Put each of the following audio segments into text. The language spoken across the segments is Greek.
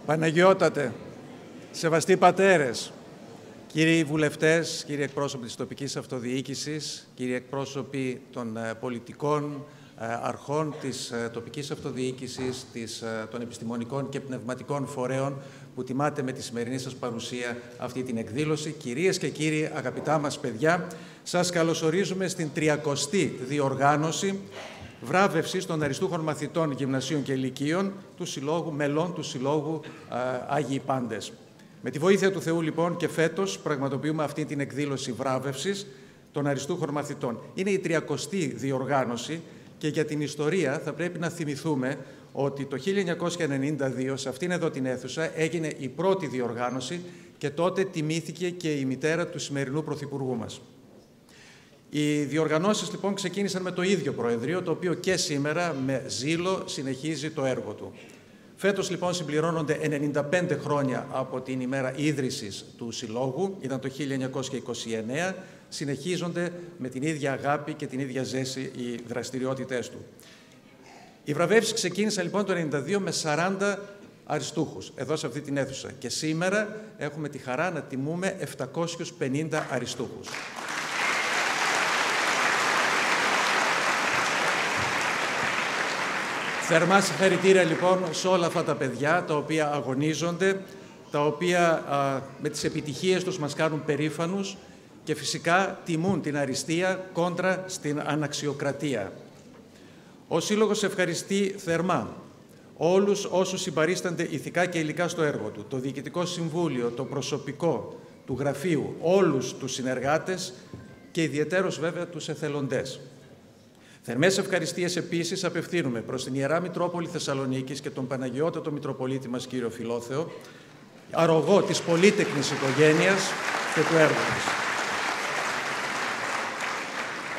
Παναγιώτατε, σεβαστοί πατέρες, κύριοι βουλευτές, κύριοι εκπρόσωποι της τοπικής αυτοδιοίκησης, κύριοι εκπρόσωποι των πολιτικών αρχών της τοπικής αυτοδιοίκησης, των επιστημονικών και πνευματικών φορέων που τιμάτε με τη σημερινή σας παρουσία αυτή την εκδήλωση. Κυρίες και κύριοι, αγαπητά μας παιδιά, σας καλωσορίζουμε στην 30η διοργάνωση βράβευσης των αριστούχων μαθητών γυμνασίων και λυκείων του Συλλόγου, μελών του Συλλόγου Άγιοι Πάντες. Με τη βοήθεια του Θεού, λοιπόν, και φέτος πραγματοποιούμε αυτή την εκδήλωση βράβευσης των αριστούχων μαθητών. Είναι η 30η διοργάνωση και για την ιστορία θα πρέπει να θυμηθούμε ότι το 1992 σε αυτήν εδώ την αίθουσα έγινε η πρώτη διοργάνωση και τότε τιμήθηκε και η μητέρα του σημερινού Πρωθυπουργού μας. Οι διοργανώσεις λοιπόν ξεκίνησαν με το ίδιο Προεδρείο, το οποίο και σήμερα με ζήλο συνεχίζει το έργο του. Φέτος λοιπόν συμπληρώνονται 95 χρόνια από την ημέρα ίδρυσης του Συλλόγου, ήταν το 1929, συνεχίζονται με την ίδια αγάπη και την ίδια ζέση οι δραστηριότητές του. Οι βραβεύσεις ξεκίνησαν λοιπόν το 1992 με 40 αριστούχους εδώ σε αυτή την αίθουσα και σήμερα έχουμε τη χαρά να τιμούμε 750 αριστούχους. Θερμά συγχαρητήρια λοιπόν σε όλα αυτά τα παιδιά τα οποία αγωνίζονται, τα οποία με τις επιτυχίες τους μας κάνουν περήφανους και φυσικά τιμούν την αριστεία κόντρα στην αναξιοκρατία. Ο Σύλλογος ευχαριστεί θερμά όλους όσους συμπαρίστανται ηθικά και υλικά στο έργο του, το Διοικητικό Συμβούλιο, το προσωπικό του Γραφείου, όλους τους συνεργάτες και ιδιαιτέρως βέβαια τους εθελοντές. Θερμές ευχαριστίες επίσης απευθύνουμε προς την Ιερά Μητρόπολη Θεσσαλονίκης και τον Παναγιώτατο Μητροπολίτη μας κύριο Φιλόθεο, αρρωγό της πολύτεκνης οικογένειας και του έργου της.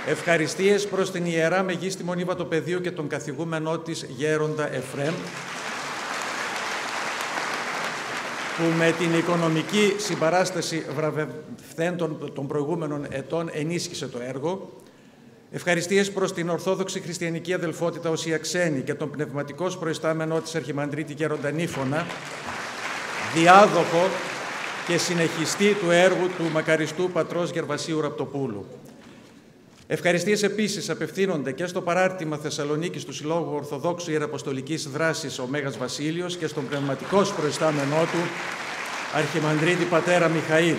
Ευχαριστίες προς την Ιερά Μεγίστη Μονή Βατοπεδίου και τον καθηγούμενό της Γέροντα Εφρέμ, που με την οικονομική συμπαράσταση βραβευθέντων των προηγούμενων ετών ενίσχυσε το έργο. Ευχαριστίες προς την Ορθόδοξη Χριστιανική Αδελφότητα Οσία Ξένη και τον πνευματικός προϊστάμενο της Αρχιμανδρίτη Γέροντα Νύφωνα, διάδοχο και συνεχιστή του έργου του μακαριστού πατρός Γερβασίου Ραπτοπούλου. Ευχαριστίες επίσης απευθύνονται και στο παράρτημα Θεσσαλονίκης του Συλλόγου Ορθοδόξου Ιεραποστολικής Δράσης ο Μέγας Βασίλειος και στον πνευματικός προϊστάμενό του Αρχιμανδρίτη Πατέρα Μιχαήλ.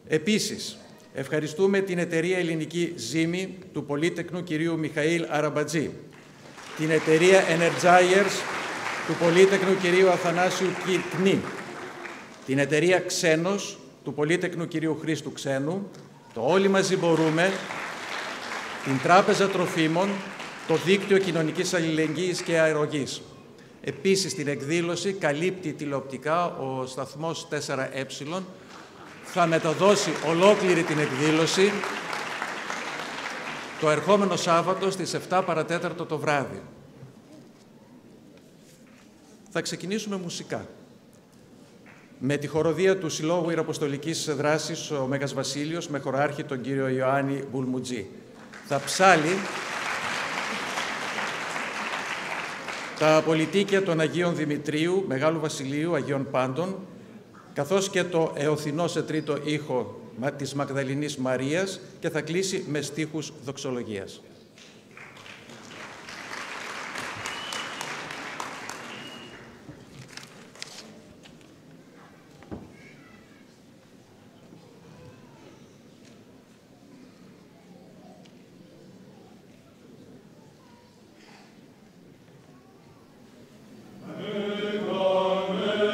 Επίσης, ευχαριστούμε την εταιρεία Ελληνική Ζήμη του πολύτεκνου κυρίου Μιχαήλ Αραμπατζή, την εταιρεία Energizers του πολύτεκνου κυρίου Αθανάσιου Κνή, την εταιρεία Ξένος του πολύτεκνου κυρίου Χρήστου Ξένου, το Όλοι Μαζί Μπορούμε, την Τράπεζα Τροφίμων, το Δίκτυο Κοινωνικής Αλληλεγγύης και Αερογής. Επίσης, την εκδήλωση καλύπτει τηλεοπτικά ο σταθμός 4Ε, θα μεταδώσει ολόκληρη την εκδήλωση το ερχόμενο Σάββατο στις 7 παρατέταρτο το βράδυ. Θα ξεκινήσουμε μουσικά. Με τη χοροδία του Συλλόγου Ιεραποστολικής Δράσης ο Μέγας Βασίλειος με χωράρχη τον κύριο Ιωάννη Μπουλμουτζή. Θα ψάλει τα πολιτίκια των Αγίων Δημητρίου, Μεγάλου Βασιλείου, Αγίων Πάντων, καθώς και το Εωθινό σε τρίτο ήχο της Μαγδαληνής Μαρίας και θα κλείσει με στίχους δοξολογίας. Amen.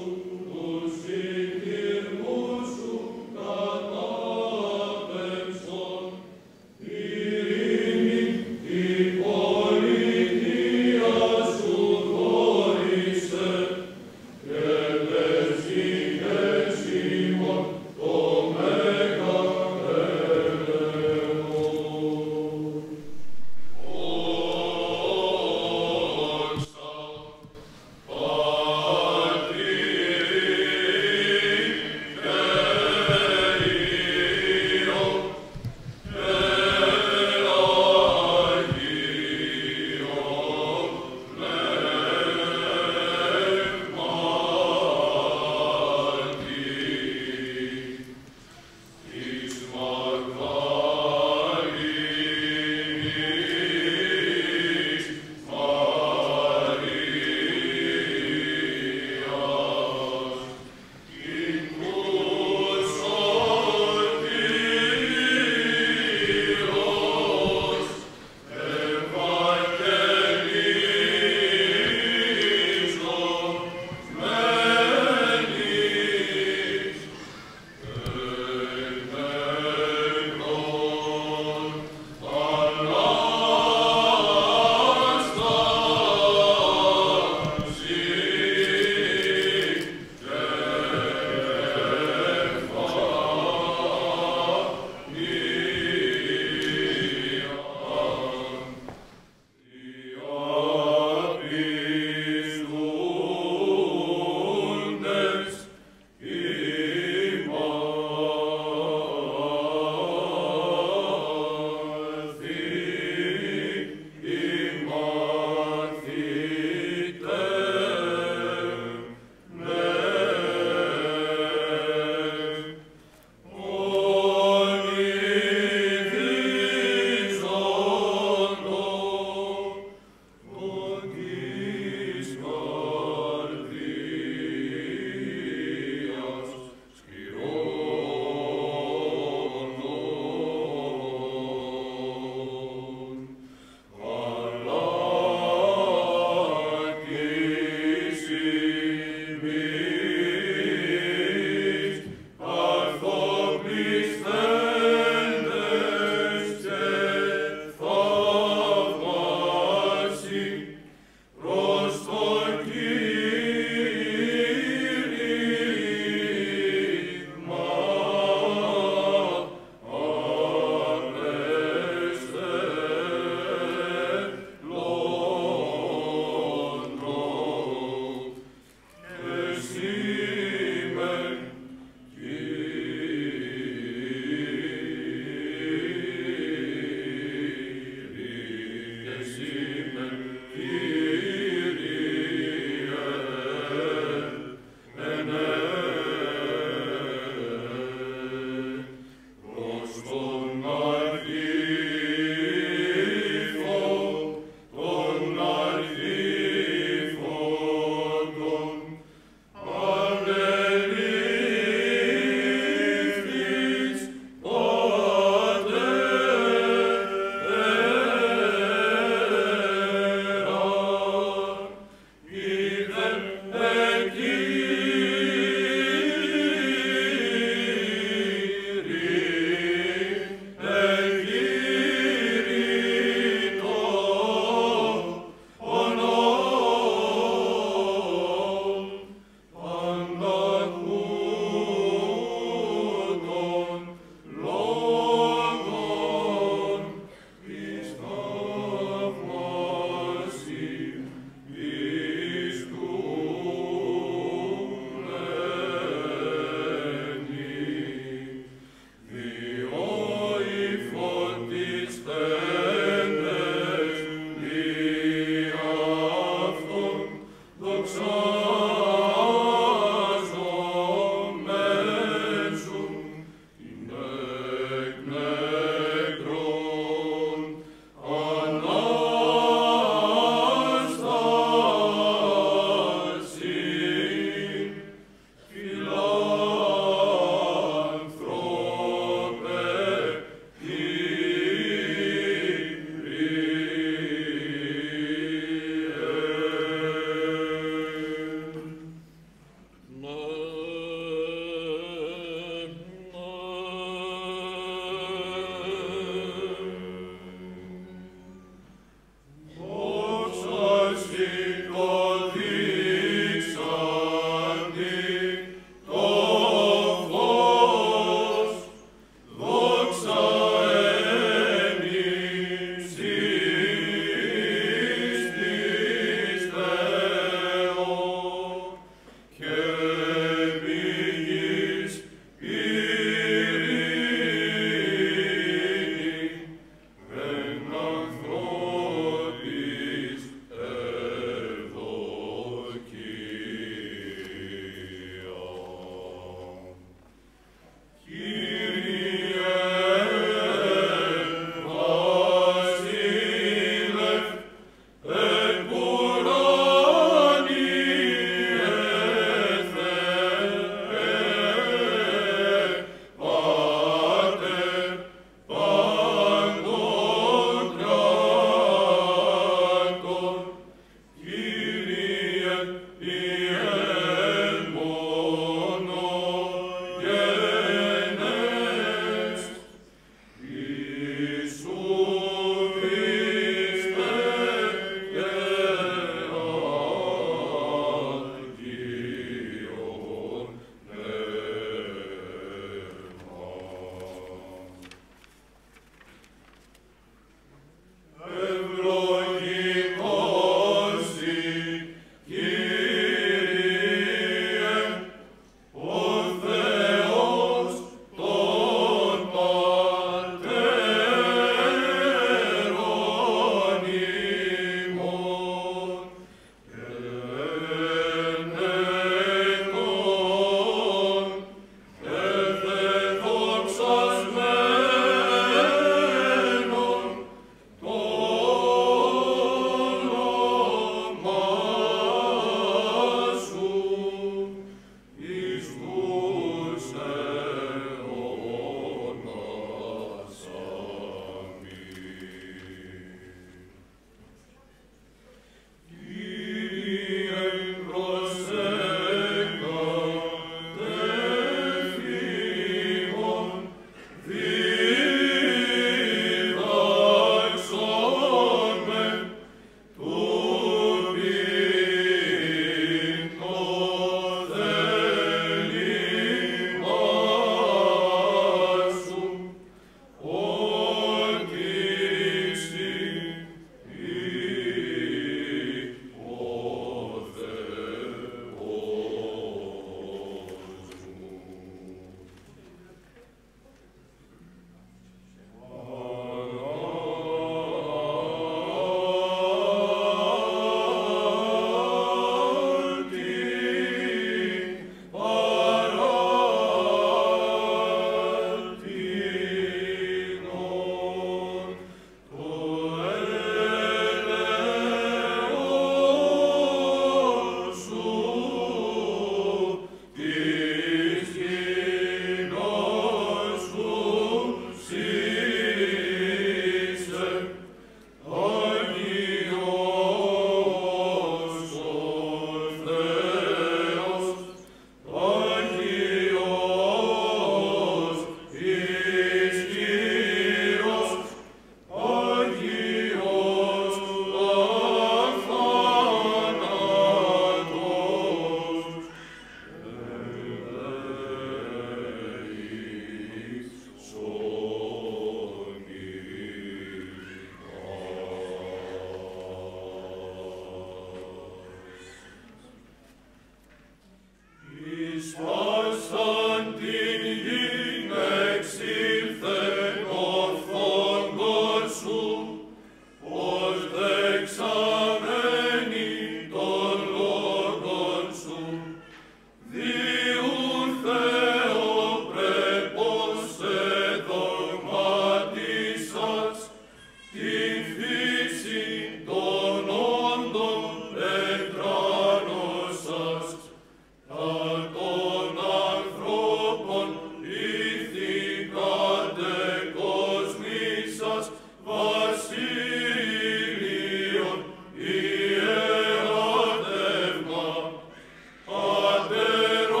Adero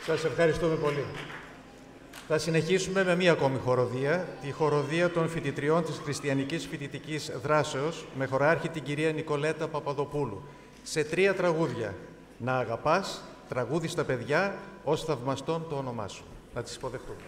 Σας ευχαριστούμε πολύ. Θα συνεχίσουμε με μία ακόμη χοροδία, τη χοροδία των φοιτητριών της Χριστιανικής Φοιτητικής Δράσεως, με χωράρχη την κυρία Νικολέτα Παπαδοπούλου, σε 3 τραγούδια. «Να αγαπάς», «Τραγούδι στα παιδιά», «Ως θαυμαστόν το όνομά σου». Να τις υποδεχτούμε.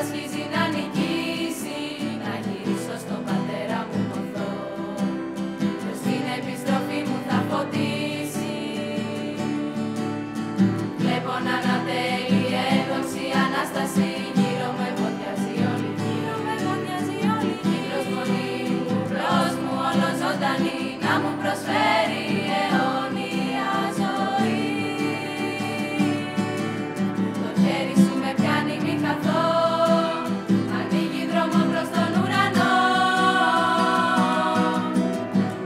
ασχίζει να νικήσει, να γυρίσω στον πατέρα μου ποθώ, ποιος την επιστροφή μου θα φωτίσει. Βλέπω να ανατέλει έδοξη Ανάσταση, γύρω με φωτιάζει όλη, γύρω με φωτιάζει όλη. Η προσμονή μου, μπρος μου, όλο ζωντανή, να μου προσφέρει αιώνια ζωή. Το χέρι σου με πιάνει μη χαθώ, ανοίγει δρόμο προς τον ουρανό.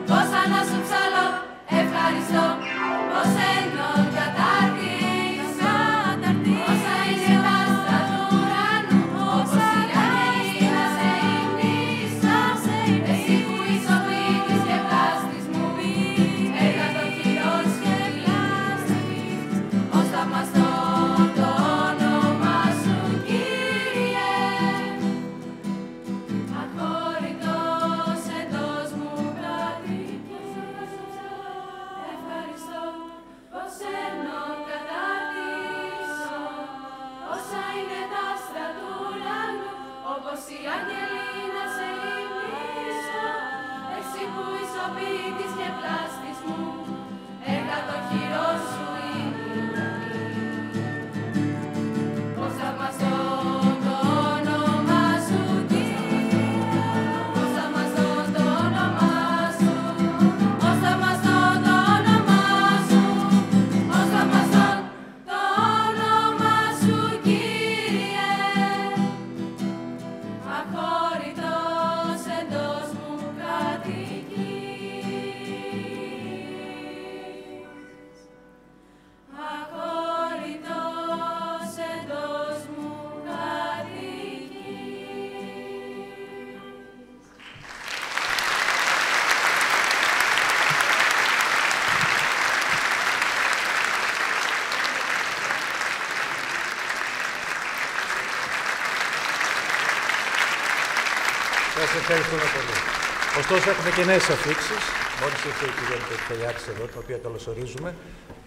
Πόσα να σου ψαλώ, ευχαριστώ, πως ενώ κατάρτισα, όσα είναι τα άστρα του ουρανού, όπως οι άγγελοι να σε υμνήσω. Εσύ που είσαι ο ποιητής και πλάστης μου, έργα των χειρών και πλάστης, ως θαυμαστό το όνομα σου, Κύριε. Αχώρητος εντός μου κατοικείς, ευχαριστώ, πως ενώ κατάρτισα, όσα είναι τα άστρα του ουρανού, όπως οι άγγελοι να σε υμνήσω. Εσύ που είσαι ο ποιητής και πλάστης μου, έργα των χειρών σου είναι η ουρανή. Ως θαυμαστό το όνομα σου, Κύριε. Ως θαυμαστό το όνομά σου, ως θαυμαστό το όνομά σου, ως θαυμαστό το όνομα σου, Κύριε. Αχώρητος εντός μου κατοικείς, αχώρητος εντός μου κατοικείς. Σας ευχαριστούμε πολύ. Ωστόσο, έχουμε και νέες αφίξεις. Μόλις ήρθε η κυρία Πελιάκης εδώ, την οποία καλωσορίζουμε.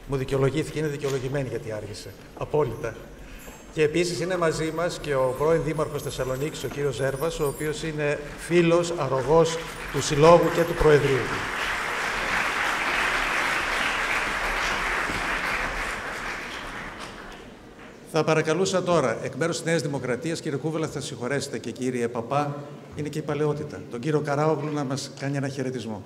Μου δικαιολογήθηκε, είναι δικαιολογημένη γιατί άργησε. Απόλυτα. Και επίσης είναι μαζί μας και ο πρώην Δήμαρχος Θεσσαλονίκης, ο κύριος Ζέρβας, ο οποίος είναι φίλος, αρρωγός του Συλλόγου και του Προεδρείου. Θα παρακαλούσα τώρα, εκ μέρους της Νέας Δημοκρατίας, κύριε Κούβελα, θα συγχωρέσετε και κύριε Παπά, είναι και η παλαιότητα, τον κύριο Καράογλου να μας κάνει ένα χαιρετισμό.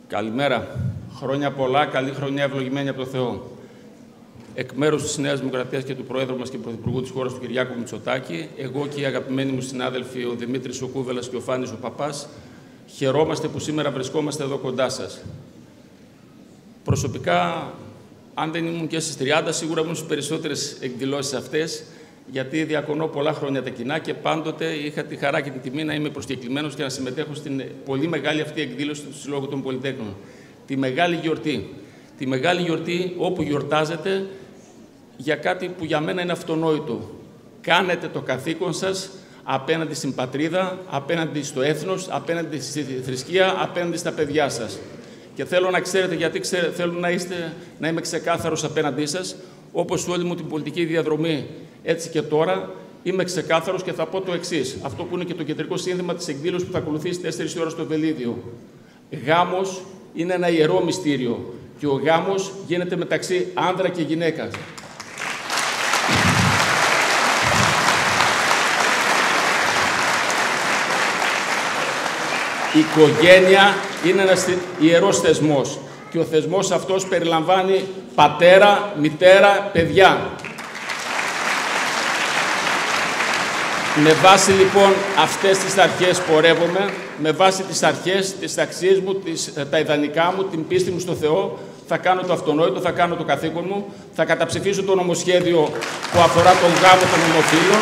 Καλημέρα. Χρόνια πολλά, καλή χρονιά ευλογημένη από το Θεό. Εκ μέρους της Νέας Δημοκρατίας και του Προέδρου μας και Πρωθυπουργού της χώρας, του Κυριάκου Μητσοτάκη, εγώ και οι αγαπημένοι μου συνάδελφοι, ο Δημήτρης ο Κούβελας και ο Φάνης ο Παπάς, χαιρόμαστε που σήμερα βρισκόμαστε εδώ κοντά σας. Προσωπικά, αν δεν ήμουν και στις 30, σίγουρα ήμουν στις περισσότερες εκδηλώσεις αυτές, γιατί διακονώ πολλά χρόνια τα κοινά και πάντοτε είχα τη χαρά και την τιμή να είμαι προσκεκλημένος και να συμμετέχω στην πολύ μεγάλη αυτή εκδήλωση του Συλλόγου των Πολυτέχνων. Τη μεγάλη γιορτή. Τη μεγάλη γιορτή όπου γιορτάζετε για κάτι που για μένα είναι αυτονόητο. Κάνετε το καθήκον σας απέναντι στην πατρίδα, απέναντι στο έθνος, απέναντι στη θρησκεία, απέναντι στα παιδιά σας. Και θέλω να ξέρετε, γιατί θέλω να είμαι ξεκάθαρος απέναντί σας, όπως όλη μου την πολιτική διαδρομή, έτσι και τώρα, είμαι ξεκάθαρος και θα πω το εξής. Αυτό που είναι και το κεντρικό σύνθημα της εκδήλωσης που θα ακολουθήσει 4 ώρα στο Βελίδιο. Γάμος είναι ένα ιερό μυστήριο και ο γάμος γίνεται μεταξύ άνδρα και γυναίκας. Η οικογένεια είναι ένας ιερός θεσμός και ο θεσμός αυτός περιλαμβάνει πατέρα, μητέρα, παιδιά. Με βάση λοιπόν αυτές τις αρχές πορεύομαι, με βάση τις αρχές, τις αξίες μου, τα ιδανικά μου, την πίστη μου στο Θεό, θα κάνω το αυτονόητο, θα κάνω το καθήκον μου, θα καταψηφίσω το νομοσχέδιο που αφορά τον γάμο των ομοφύλων.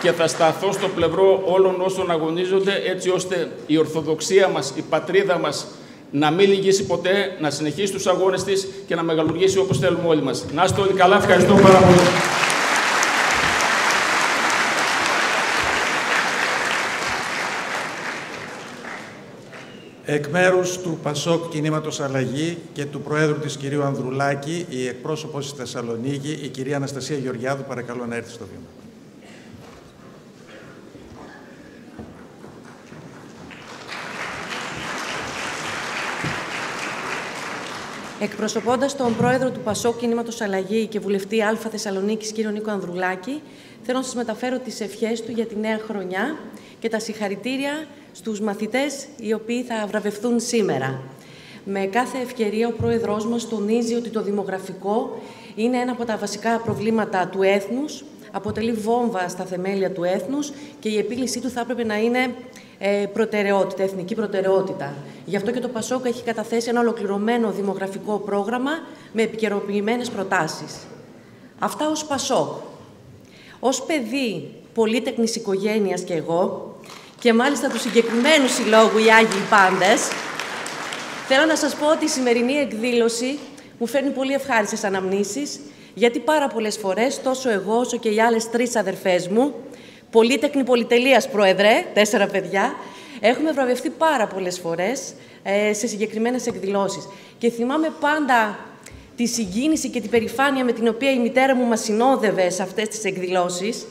Και θα σταθώ στο πλευρό όλων όσων αγωνίζονται, έτσι ώστε η Ορθοδοξία μας, η πατρίδα μας, να μην λυγίσει ποτέ, να συνεχίσει τους αγώνες της και να μεγαλουργήσει όπως θέλουμε όλοι μας. Να είστε όλοι καλά, ευχαριστώ πάρα πολύ. Εκ μέρους του ΠΑΣΟΚ Κινήματος Αλλαγή και του Προέδρου της κυρίου Ανδρουλάκη, η εκπρόσωπος στη Θεσσαλονίκη, η κυρία Αναστασία Γεωργιάδου, παρακαλώ να έρθει στο βήμα. Εκπροσωπώντας τον Πρόεδρο του ΠΑΣΟΚ Κινήματος Αλλαγή και Βουλευτή Α Θεσσαλονίκης, κύριο Νίκο Ανδρουλάκη, θέλω να σας μεταφέρω τις ευχές του για τη νέα χρονιά και τα συγχαρητήρια στους μαθητές οι οποίοι θα βραβευθούν σήμερα. Με κάθε ευκαιρία ο Πρόεδρός μας τονίζει ότι το δημογραφικό είναι ένα από τα βασικά προβλήματα του έθνους, αποτελεί βόμβα στα θεμέλια του έθνους και η επίλυσή του θα έπρεπε να είναι προτεραιότητα, εθνική προτεραιότητα. Γι' αυτό και το ΠΑΣΟΚ έχει καταθέσει ένα ολοκληρωμένο δημογραφικό πρόγραμμα με επικαιροποιημένες προτάσεις. Αυτά ως ΠΑΣΟΚ. Ως παιδί πολύτεκνης οικογένειας και εγώ, και μάλιστα του συγκεκριμένου συλλόγου οι Άγιοι Πάντες, θέλω να σας πω ότι η σημερινή εκδήλωση μου φέρνει πολύ ευχάριστες αναμνήσεις, γιατί πάρα πολλές φορές, τόσο εγώ όσο και οι άλλες 3 αδερφές μου, πολύτεκνη πολυτελείας, Πρόεδρε, 4 παιδιά, έχουμε βραβευτεί πάρα πολλές φορές σε συγκεκριμένες εκδηλώσεις. Και θυμάμαι πάντα τη συγκίνηση και την περηφάνεια με την οποία η μητέρα μου μας συνόδευε σε αυτές τις εκδηλώσεις.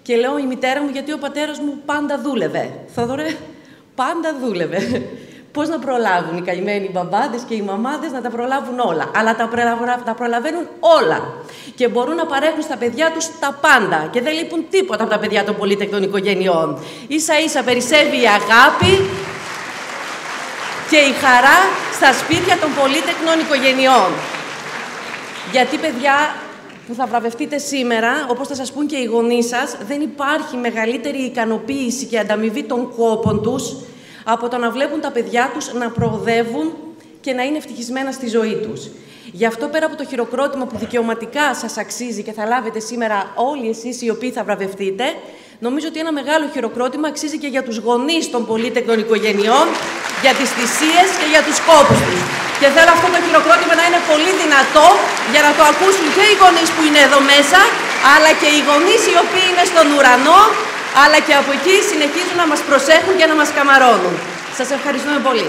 Και λέω η μητέρα μου γιατί ο πατέρας μου πάντα δούλευε. Θόδωρε, πάντα δούλευε. Πώς να προλάβουν οι καημένοι μπαμπάδες και οι μαμάδες να τα προλάβουν όλα. Αλλά τα προλαβαίνουν όλα. Και μπορούν να παρέχουν στα παιδιά τους τα πάντα. Και δεν λείπουν τίποτα από τα παιδιά των πολύτεκνων οικογενειών. Ίσα-ίσα περισσεύει η αγάπη και η χαρά στα σπίτια των πολύτεκνων οικογενειών. Γιατί, παιδιά, που θα βραβευτείτε σήμερα, όπως θα σας πούν και οι γονείς σας, δεν υπάρχει μεγαλύτερη ικανοποίηση και ανταμοιβή των κόπων τους από το να βλέπουν τα παιδιά τους να προοδεύουν και να είναι ευτυχισμένα στη ζωή τους. Γι' αυτό, πέρα από το χειροκρότημα που δικαιωματικά σας αξίζει και θα λάβετε σήμερα όλοι εσείς οι οποίοι θα βραβευτείτε, νομίζω ότι ένα μεγάλο χειροκρότημα αξίζει και για τους γονείς των πολύτεκνων οικογενειών, για τις θυσίες και για τους κόπους τους. Και θέλω αυτό το χειροκρότημα να είναι πολύ δυνατό για να το ακούσουν και οι γονείς που είναι εδώ μέσα, αλλά και οι γονείς οι οποίοι είναι στον ουρανό, αλλά και από εκεί συνεχίζουν να μας προσέχουν και να μας καμαρώνουν. Σας ευχαριστούμε πολύ.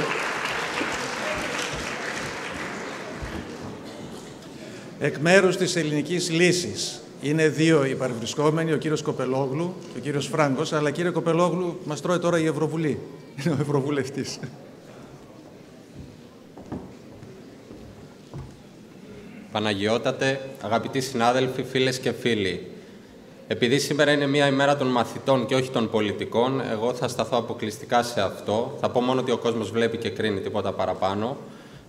Εκ μέρους της Ελληνικής Λύσης είναι 2 οι παρευρισκόμενοι, ο κύριος Κοπελόγλου και ο κύριος Φράγκος, αλλά κύριε Κοπελόγλου, μας τρώει τώρα η Ευρωβουλή. Είναι ο Ευρωβουλευτής. Παναγιώτατε, αγαπητοί συνάδελφοι, φίλες και φίλοι. Επειδή σήμερα είναι μια ημέρα των μαθητών και όχι των πολιτικών, εγώ θα σταθώ αποκλειστικά σε αυτό. Θα πω μόνο ότι ο κόσμος βλέπει και κρίνει, τίποτα παραπάνω.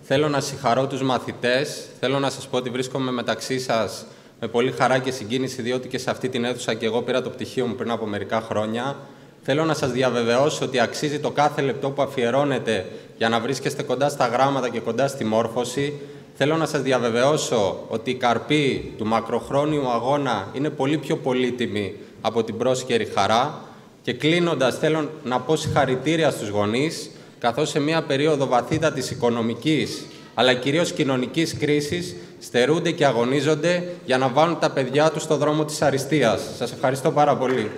Θέλω να συγχαρώ τους μαθητές. Θέλω να σας πω ότι βρίσκομαι μεταξύ σας με πολύ χαρά και συγκίνηση, διότι και σε αυτή την αίθουσα και εγώ πήρα το πτυχίο μου πριν από μερικά χρόνια. Θέλω να σας διαβεβαιώσω ότι αξίζει το κάθε λεπτό που αφιερώνετε για να βρίσκεστε κοντά στα γράμματα και κοντά στη μόρφωση. Θέλω να σας διαβεβαιώσω ότι η καρπή του μακροχρόνιου αγώνα είναι πολύ πιο πολύτιμη από την πρόσχερη χαρά. Και κλείνοντας, θέλω να πω συγχαρητήρια στους γονείς, καθώς σε μια περίοδο βαθύτατης οικονομικής, αλλά κυρίως κοινωνικής κρίσης, στερούνται και αγωνίζονται για να βάλουν τα παιδιά τους στο δρόμο της αριστείας. Σας ευχαριστώ πάρα πολύ.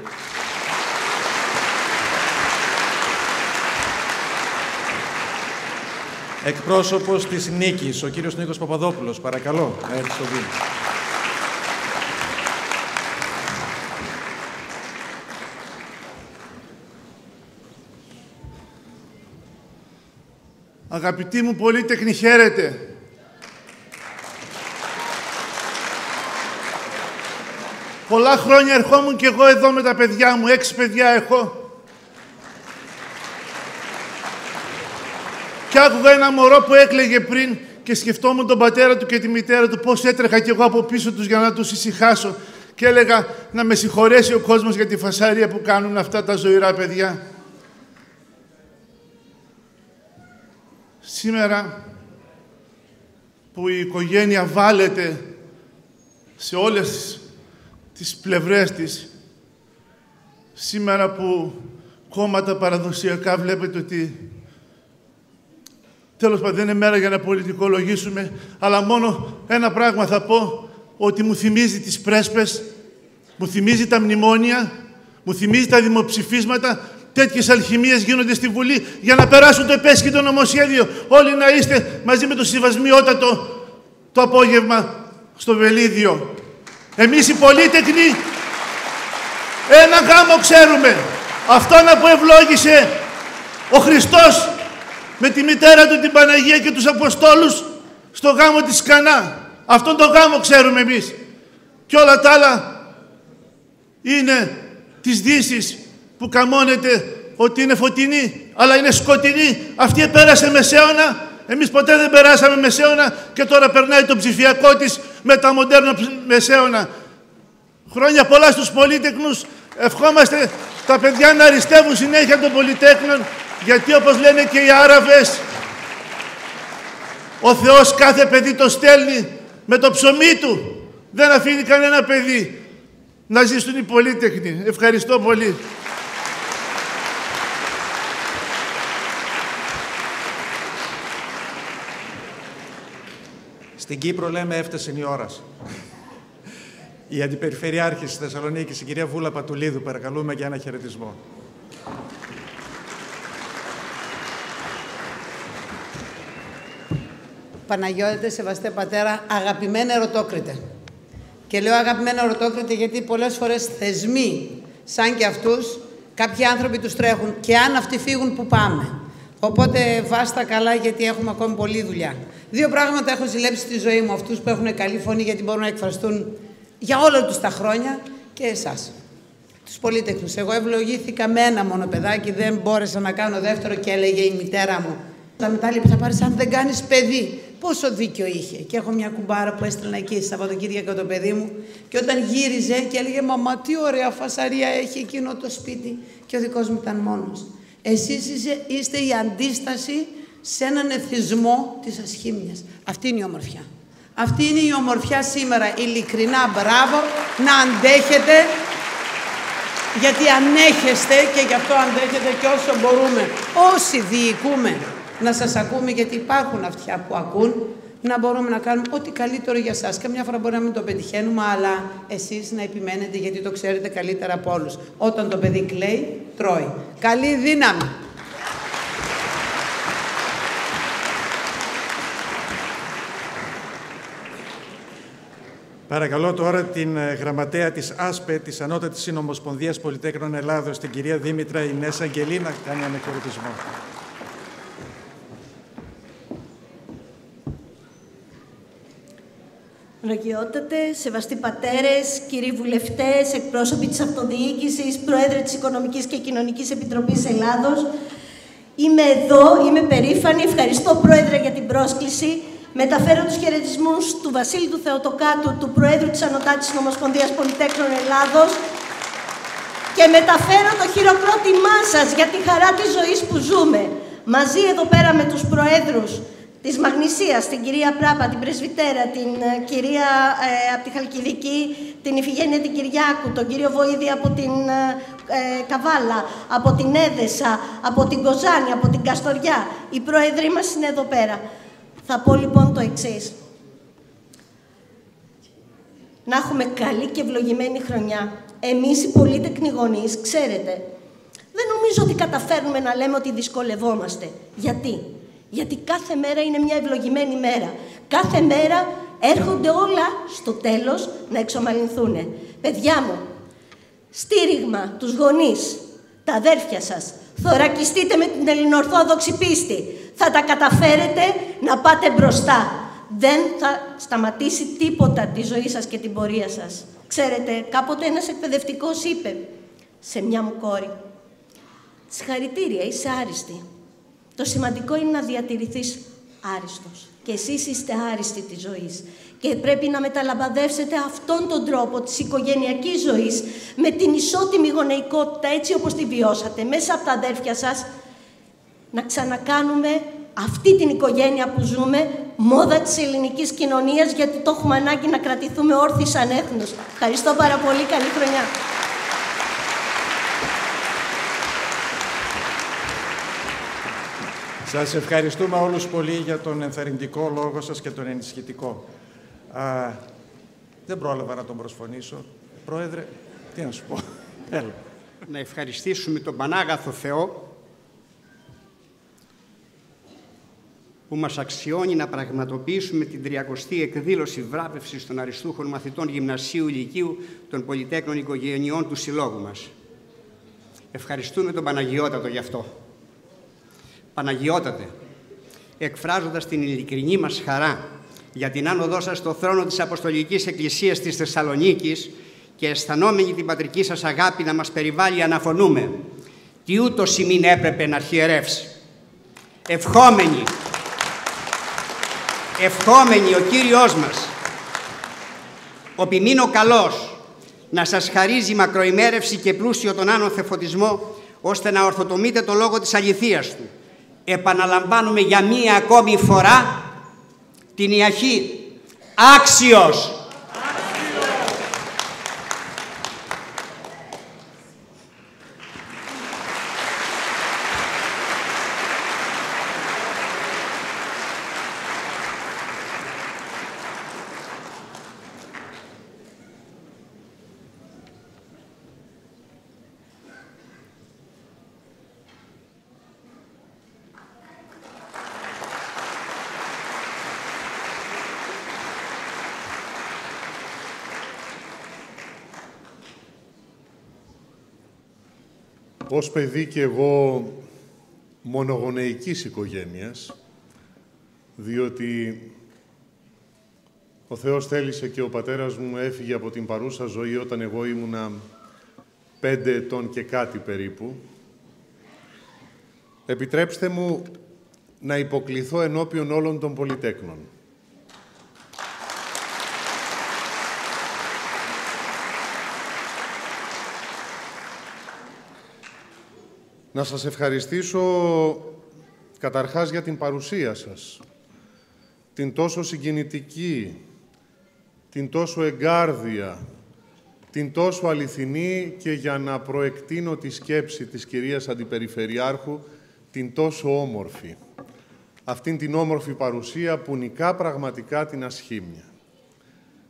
Εκπρόσωπος της Νίκης, ο κύριος Νίκος Παπαδόπουλος, παρακαλώ, να έρθει στο βήμα. Αγαπητοί μου πολύτεκνοι, χαίρετε. Πολλά χρόνια ερχόμουν κι εγώ εδώ με τα παιδιά μου, 6 παιδιά έχω. Κι άκουγα ένα μωρό που έκλαιγε πριν και σκεφτόμουν τον πατέρα του και τη μητέρα του, πώς έτρεχα κι εγώ από πίσω τους για να τους ησυχάσω. Και έλεγα να με συγχωρέσει ο κόσμος για τη φασαρία που κάνουν αυτά τα ζωηρά παιδιά. Σήμερα που η οικογένεια βάλεται σε όλες τις πλευρές της, σήμερα που κόμματα παραδοσιακά βλέπετε ότι τέλος πάντων δεν είναι μέρα για να πολιτικολογήσουμε, αλλά μόνο ένα πράγμα θα πω, ότι μου θυμίζει τις πρέσπες, μου θυμίζει τα μνημόνια, μου θυμίζει τα δημοψηφίσματα, τέτοιες αλχημίες γίνονται στη Βουλή για να περάσουν το επέσχυτο νομοσχέδιο. Όλοι να είστε μαζί με το συμβασμιότατο το απόγευμα στο Βελίδιο. Εμείς οι πολίτεκνοι ένα γάμο ξέρουμε. Αυτόν που ευλόγησε ο Χριστός με τη μητέρα του την Παναγία και τους Αποστόλους στο γάμο της Κανά. Αυτόν τον γάμο ξέρουμε εμείς. Και όλα τα άλλα είναι της Δύσης που καμώνεται ότι είναι φωτεινή, αλλά είναι σκοτεινή. Αυτή πέρασε μεσαίωνα. Εμείς ποτέ δεν περάσαμε μεσαίωνα και τώρα περνάει το ψηφιακό της με τα μοντέρνα μεσαίωνα. Χρόνια πολλά στους πολίτεκνους. Ευχόμαστε τα παιδιά να αριστεύουν συνέχεια των πολυτέχνων, γιατί όπως λένε και οι Άραβες, ο Θεός κάθε παιδί το στέλνει με το ψωμί του. Δεν αφήνει κανένα παιδί να ζήσουν οι πολίτεκνοι. Ευχαριστώ πολύ. Στην Κύπρο λέμε έφτασε η ώρα. Η Αντιπεριφερειάρχη της Θεσσαλονίκης, η κυρία Βούλα Πατουλίδου, παρακαλούμε για ένα χαιρετισμό. Παναγιώτε, σεβαστέ πατέρα, αγαπημένε Ερωτόκριτε. Και λέω αγαπημένε Ερωτόκριτε γιατί πολλές φορές θεσμοί σαν και αυτούς, κάποιοι άνθρωποι τους τρέχουν και αν αυτοί φύγουν, που πάμε. Οπότε βάστα καλά, γιατί έχουμε ακόμη πολλή δουλειά. Δύο πράγματα έχω ζηλέψει στη ζωή μου, αυτούς που έχουν καλή φωνή γιατί μπορούν να εκφραστούν για όλα τους τα χρόνια, και εσάς, τους πολίτεκνους. Εγώ ευλογήθηκα με ένα μόνο παιδάκι, δεν μπόρεσα να κάνω δεύτερο και έλεγε η μητέρα μου: τα μετάλληπα θα πάρεις αν δεν κάνεις παιδί. Πόσο δίκιο είχε. Και έχω μια κουμπάρα που έστελνα εκεί Σαββατοκύριακο το παιδί μου, και όταν γύριζε και έλεγε: μαμά, τι ωραία φασαρία έχει εκείνο το σπίτι, και ο δικός μου ήταν μόνος. Εσείς είστε η αντίσταση σε έναν εθισμό της ασχήμιας. Αυτή είναι η ομορφιά. Αυτή είναι η ομορφιά σήμερα. Ειλικρινά μπράβο, να αντέχετε, γιατί ανέχεστε και γι' αυτό αντέχετε, και όσο μπορούμε, όσοι διοικούμε, να σας ακούμε, γιατί υπάρχουν αυτιά που ακούν, να μπορούμε να κάνουμε ό,τι καλύτερο για σας. Καμιά φορά μπορεί να μην το πετυχαίνουμε, αλλά εσείς να επιμένετε, γιατί το ξέρετε καλύτερα από όλους. Όταν το παιδί κλαίει, τρώει. Καλή δύναμη! Παρακαλώ τώρα την γραμματέα της ΑΣΠΕ, της Ανώτατης Συνομοσπονδίας Πολυτέχνων Ελλάδος, την κυρία Δήμητρα Ινές Αγγελή, να κάνει ένα χαιρετισμό. Παναγιώτατε, σεβαστοί πατέρες, κύριοι βουλευτές, εκπρόσωποι της Αυτοδιοίκησης, Πρόεδρε της Οικονομικής και Κοινωνικής Επιτροπής Ελλάδος. Είμαι εδώ, είμαι περήφανη. Ευχαριστώ, Πρόεδρε, για την πρόσκληση. Μεταφέρω τους χαιρετισμούς του Βασίλη του Θεοτοκάτου, του Προέδρου της Ανωτάτης Νομοσπονδίας Πολυτέχνων Ελλάδος, και μεταφέρω το χειροκρότημά σας για τη χαρά της ζωής που ζούμε. Μαζί εδώ πέρα με τους Προέδρους της Μαγνησίας, την κυρία Πράπα, την Πρεσβυτέρα, την κυρία από τη Χαλκιδική, την Ιφηγένεια την Κυριάκου, τον κύριο Βοήδη από την Καβάλα, από την Έδεσα, από την Κοζάνη, από την Καστοριά. Οι Πρόεδροι μας είναι εδώ πέρα. Θα πω λοιπόν το εξής. Να έχουμε καλή και ευλογημένη χρονιά. Εμείς οι πολύτεκνοι γονείς, ξέρετε, δεν νομίζω ότι καταφέρνουμε να λέμε ότι δυσκολευόμαστε. Γιατί? Γιατί κάθε μέρα είναι μια ευλογημένη μέρα. Κάθε μέρα έρχονται όλα στο τέλος να εξομαλυνθούν. Παιδιά μου, στήριγμα τους γονείς, τα αδέρφια σας, θωρακιστείτε με την ελληνοορθόδοξη πίστη. Θα τα καταφέρετε να πάτε μπροστά. Δεν θα σταματήσει τίποτα τη ζωή σας και την πορεία σας. Ξέρετε, κάποτε ένας εκπαιδευτικός είπε σε μια μου κόρη: συγχαρητήρια, είσαι άριστη. Το σημαντικό είναι να διατηρηθείς άριστος. Και εσείς είστε άριστοι της ζωής. Και πρέπει να μεταλαμπαδεύσετε αυτόν τον τρόπο της οικογενειακής ζωής με την ισότιμη γονεϊκότητα, έτσι όπως τη βιώσατε, μέσα από τα αδέρφια σας, να ξανακάνουμε αυτή την οικογένεια που ζούμε μόδα της ελληνικής κοινωνίας, γιατί το έχουμε ανάγκη να κρατηθούμε όρθιοι σαν έθνος. Ευχαριστώ πάρα πολύ. Καλή χρονιά. Σας ευχαριστούμε όλους πολύ για τον ενθαρρυντικό λόγο σας και τον ενισχυτικό. Δεν πρόλαβα να τον προσφωνήσω. Πρόεδρε, τι να σου πω. Έλα. να ευχαριστήσουμε τον Πανάγαθο Θεό που μας αξιώνει να πραγματοποιήσουμε την 30η εκδήλωση βράβευσης των αριστούχων μαθητών γυμνασίου ηλικίου των πολυτέκνων οικογενειών του συλλόγου μας. Ευχαριστούμε τον Παναγιώτατο γι' αυτό. Παναγιώτατε, εκφράζοντας την ειλικρινή μας χαρά για την άνοδό σας στο θρόνο της Αποστολικής Εκκλησίας της Θεσσαλονίκης και αισθανόμενοι την πατρική σας αγάπη να μας περιβάλλει, αναφωνούμε τι ούτως ημίν έπρεπε να αρχιερεύσει. Ευχόμενοι ο Κύριος μας, ο ποιμήνο καλός, να σας χαρίζει μακροημέρευση και πλούσιο τον άνωθε φωτισμό, ώστε να ορθοτομείτε το λόγο της αληθείας του. Επαναλαμβάνουμε για μία ακόμη φορά την ιαχή άξιος. Ως παιδί και εγώ μονογονεϊκής οικογένειας, διότι ο Θεός θέλησε και ο πατέρας μου έφυγε από την παρούσα ζωή όταν εγώ ήμουνα 5 ετών και κάτι περίπου, επιτρέψτε μου να υποκληθώ ενώπιον όλων των πολυτέκνων. Να σας ευχαριστήσω καταρχάς για την παρουσία σας, την τόσο συγκινητική, την τόσο εγκάρδια, την τόσο αληθινή και για να προεκτείνω τη σκέψη της κυρίας Αντιπεριφερειάρχου, την τόσο όμορφη. Αυτήν την όμορφη παρουσία που νικά πραγματικά την ασχήμια.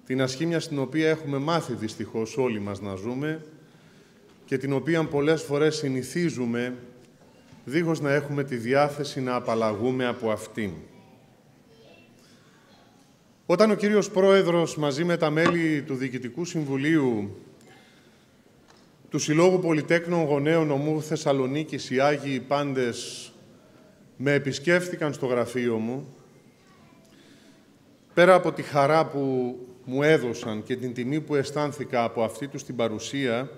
Την ασχήμια στην οποία έχουμε μάθει δυστυχώς όλοι μας να ζούμε και την οποία πολλές φορές συνηθίζουμε δίχως να έχουμε τη διάθεση να απαλλαγούμε από αυτήν. Όταν ο κύριος Πρόεδρος μαζί με τα μέλη του Διοικητικού Συμβουλίου του Συλλόγου Πολυτέκνων Γονέων Νομού Θεσσαλονίκης, οι Άγιοι Πάντες, με επισκέφθηκαν στο γραφείο μου, πέρα από τη χαρά που μου έδωσαν και την τιμή που αισθάνθηκα από αυτή τους την παρουσία,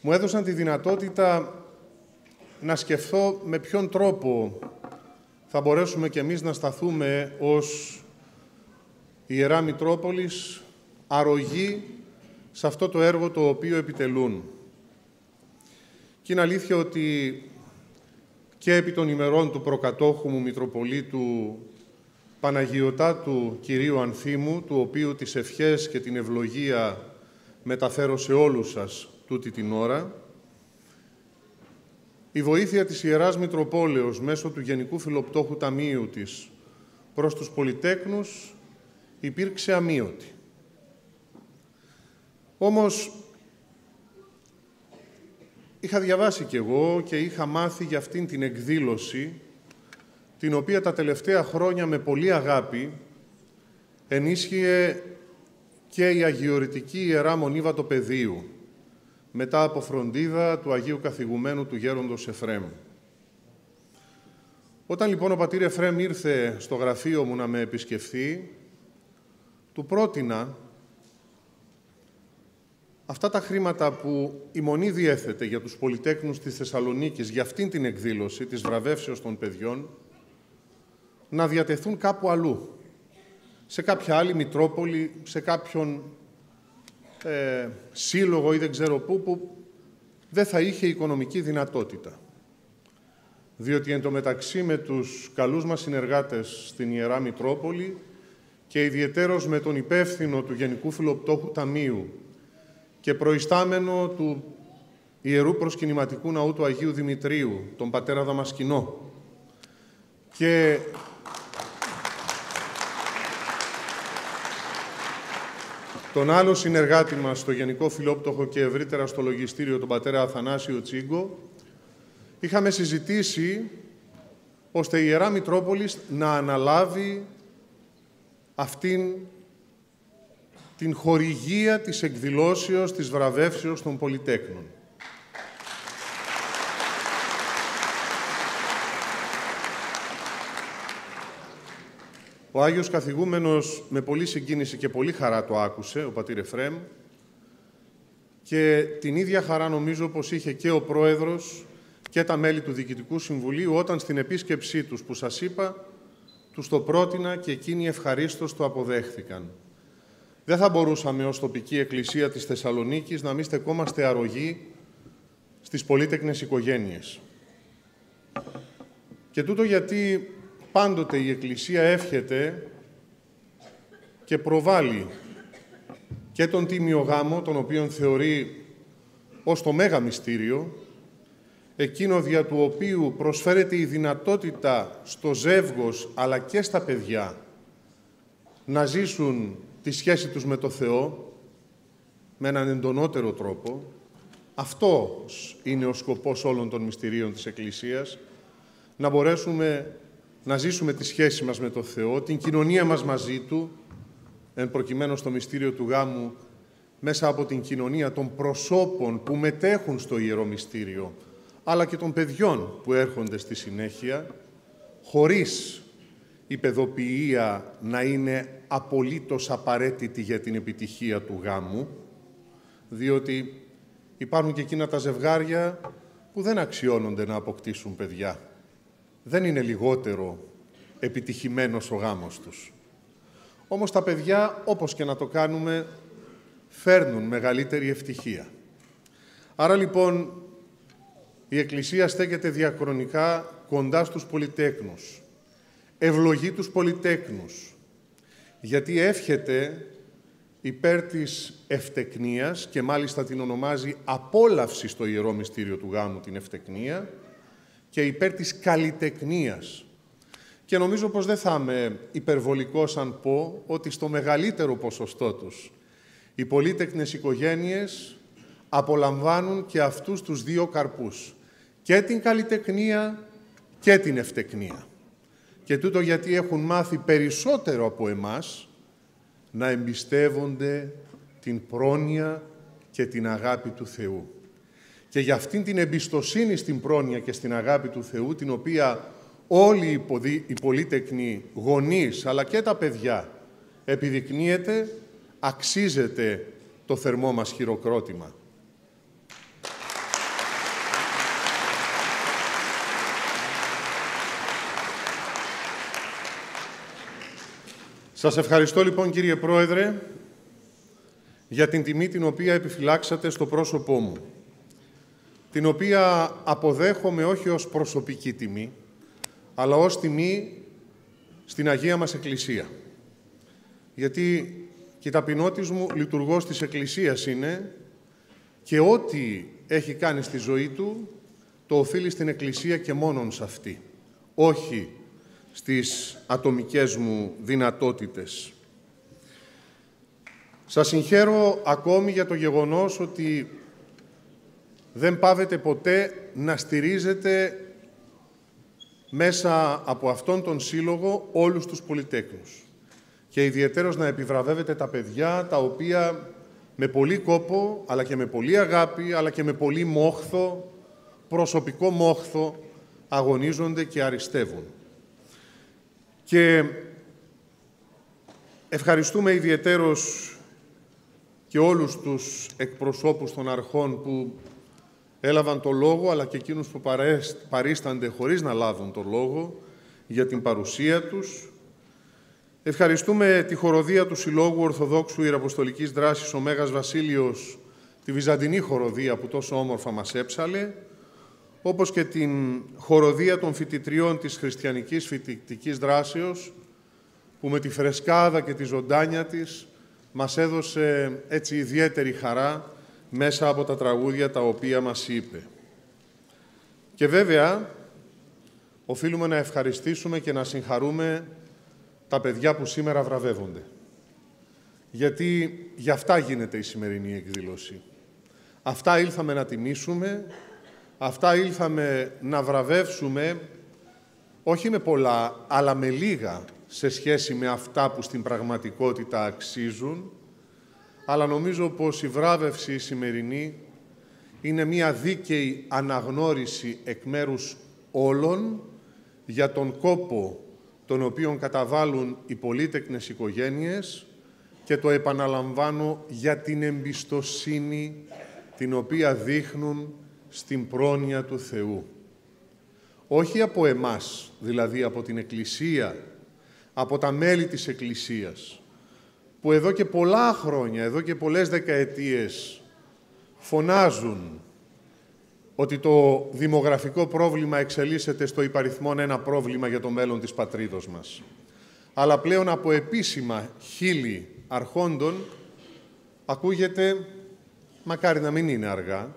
μου έδωσαν τη δυνατότητα να σκεφτώ με ποιον τρόπο θα μπορέσουμε κι εμείς να σταθούμε ως Ιερά Μητρόπολης αρρωγοί σε αυτό το έργο το οποίο επιτελούν. Και είναι αλήθεια ότι και επί των ημερών του προκατόχου μου Μητροπολίτου Παναγιωτάτου Κυρίου Ανθίμου, του οποίου τις ευχές και την ευλογία μεταφέρω σε όλους σας τούτη την ώρα, η βοήθεια της Ιεράς Μητροπόλεως μέσω του Γενικού Φιλοπτόχου Ταμείου της προς τους πολυτέκνους υπήρξε αμείωτη. Όμως, είχα διαβάσει κι εγώ και είχα μάθει για αυτήν την εκδήλωση, την οποία τα τελευταία χρόνια με πολύ αγάπη ενίσχυε και η Αγιορητική Ιερά Μονή Βατοπεδίου, μετά από φροντίδα του Αγίου Καθηγουμένου του Γέροντος Εφραίμ. Όταν λοιπόν ο πατήρ Εφραίμ ήρθε στο γραφείο μου να με επισκεφθεί, του πρότεινα αυτά τα χρήματα που η Μονή διέθετε για τους πολυτέκνους της Θεσσαλονίκης για αυτήν την εκδήλωση της βραβεύσεως των παιδιών, να διατεθούν κάπου αλλού, σε κάποια άλλη Μητρόπολη, σε κάποιον σύλλογο ή δεν ξέρω πού, που δεν θα είχε οικονομική δυνατότητα. Διότι εν τω μεταξύ με τους καλούς μας συνεργάτες στην Ιερά Μητρόπολη και ιδιαιτέρως με τον υπεύθυνο του Γενικού Φιλοπτόχου Ταμείου και προϊστάμενο του Ιερού Προσκυνηματικού Ναού του Αγίου Δημητρίου, τον πατέρα Δαμασκηνό, και τον άλλο συνεργάτη μας στο Γενικό Φιλόπτωχο και ευρύτερα στο Λογιστήριο, τον πατέρα Αθανάσιο Τσίγκο, είχαμε συζητήσει ώστε η Ιερά Μητρόπολης να αναλάβει αυτήν την χορηγία της εκδηλώσεως της βραβεύσεως των Πολυτέκνων. Ο Άγιος Καθηγούμενος με πολύ συγκίνηση και πολύ χαρά το άκουσε, ο πατήρ Εφραίμ, και την ίδια χαρά νομίζω πως είχε και ο Πρόεδρος και τα μέλη του Διοικητικού Συμβουλίου όταν στην επίσκεψή τους που σας είπα, τους το πρότεινα και εκείνοι ευχαρίστως το αποδέχθηκαν. Δεν θα μπορούσαμε ως τοπική εκκλησία της Θεσσαλονίκης να μην στεκόμαστε αρρωγοί στις πολύτεκνες οικογένειες. Και τούτο γιατί πάντοτε η Εκκλησία εύχεται και προβάλλει και τον Τίμιο Γάμο, τον οποίον θεωρεί ως το μέγα μυστήριο, εκείνο δια του οποίου προσφέρεται η δυνατότητα στο ζεύγος αλλά και στα παιδιά να ζήσουν τη σχέση τους με το Θεό με έναν εντονότερο τρόπο. Αυτός είναι ο σκοπός όλων των μυστηρίων της Εκκλησίας, να μπορέσουμε να ζήσουμε τη σχέση μας με το Θεό, την κοινωνία μας μαζί Του, εν προκειμένου στο μυστήριο του γάμου, μέσα από την κοινωνία των προσώπων που μετέχουν στο Ιερό Μυστήριο, αλλά και των παιδιών που έρχονται στη συνέχεια, χωρίς η παιδοποιία να είναι απολύτως απαραίτητη για την επιτυχία του γάμου, διότι υπάρχουν και εκείνα τα ζευγάρια που δεν αξιώνονται να αποκτήσουν παιδιά. Δεν είναι λιγότερο επιτυχημένος ο γάμος τους. Όμως τα παιδιά, όπως και να το κάνουμε, φέρνουν μεγαλύτερη ευτυχία. Άρα λοιπόν η Εκκλησία στέκεται διαχρονικά κοντά στους πολυτέκνους, ευλογεί τους πολυτέκνους, γιατί εύχεται υπέρ της ευτεκνίας και μάλιστα την ονομάζει απόλαυση στο Ιερό Μυστήριο του Γάμου την ευτεκνία και υπέρ της καλλιτεκνίας. Και νομίζω πως δεν θα είμαι υπερβολικός αν πω ότι στο μεγαλύτερο ποσοστό τους οι πολύτεκνες οικογένειες απολαμβάνουν και αυτούς τους δύο καρπούς, και την καλλιτεκνία και την ευτεκνία. Και τούτο γιατί έχουν μάθει περισσότερο από εμάς να εμπιστεύονται την πρόνοια και την αγάπη του Θεού. Και για αυτήν την εμπιστοσύνη στην πρόνοια και στην αγάπη του Θεού, την οποία όλοι οι πολύτεκνοι γονείς, αλλά και τα παιδιά, επιδεικνύεται, αξίζεται το θερμό μας χειροκρότημα. Σας ευχαριστώ λοιπόν κύριε Πρόεδρε για την τιμή την οποία επιφυλάξατε στο πρόσωπό μου, την οποία αποδέχομαι όχι ως προσωπική τιμή, αλλά ως τιμή στην Αγία μας Εκκλησία. Γιατί και η ταπεινότης μου λειτουργός της Εκκλησίας είναι και ό,τι έχει κάνει στη ζωή του το οφείλει στην Εκκλησία και μόνον σε αυτή, όχι στις ατομικές μου δυνατότητες. Σας συγχαίρω ακόμη για το γεγονός ότι δεν πάβετε ποτέ να στηρίζετε μέσα από αυτόν τον σύλλογο όλους τους πολυτέκνους και ιδιαιτέρως να επιβραβεύετε τα παιδιά τα οποία με πολύ κόπο, αλλά και με πολύ αγάπη, αλλά και με πολύ μόχθο, προσωπικό μόχθο, αγωνίζονται και αριστεύουν. Και ευχαριστούμε ιδιαιτέρως και όλους τους εκπροσώπους των αρχών που έλαβαν το λόγο, αλλά και εκείνους που παρίστανται χωρίς να λάβουν το λόγο για την παρουσία τους. Ευχαριστούμε τη χοροδία του Συλλόγου Ορθοδόξου Ιεραποστολικής Δράσης ο Μέγας Βασίλειος, τη Βυζαντινή χοροδία που τόσο όμορφα μας έψαλε, όπως και την χοροδία των φοιτητριών της Χριστιανικής Φοιτητικής Δράσεως, που με τη φρεσκάδα και τη ζωντάνια της μας έδωσε έτσι ιδιαίτερη χαρά μέσα από τα τραγούδια τα οποία μας είπε. Και βέβαια, οφείλουμε να ευχαριστήσουμε και να συγχαρούμε τα παιδιά που σήμερα βραβεύονται. γιατί γι' αυτά γίνεται η σημερινή εκδήλωση. Αυτά ήλθαμε να τιμήσουμε, αυτά ήλθαμε να βραβεύσουμε, όχι με πολλά, αλλά με λίγα σε σχέση με αυτά που στην πραγματικότητα αξίζουν, αλλά νομίζω πως η βράβευση σημερινή είναι μια δίκαιη αναγνώριση εκ μέρους όλων για τον κόπο τον οποίον καταβάλουν οι πολύτεκνες οικογένειες και το επαναλαμβάνω για την εμπιστοσύνη την οποία δείχνουν στην πρόνοια του Θεού. Όχι από εμάς, δηλαδή από την Εκκλησία, από τα μέλη της Εκκλησίας, που εδώ και πολλά χρόνια, εδώ και πολλές δεκαετίες φωνάζουν ότι το δημογραφικό πρόβλημα εξελίσσεται στο υπαριθμόν ένα πρόβλημα για το μέλλον της πατρίδος μας. Αλλά πλέον από επίσημα χείλη αρχόντων ακούγεται, μακάρι να μην είναι αργά,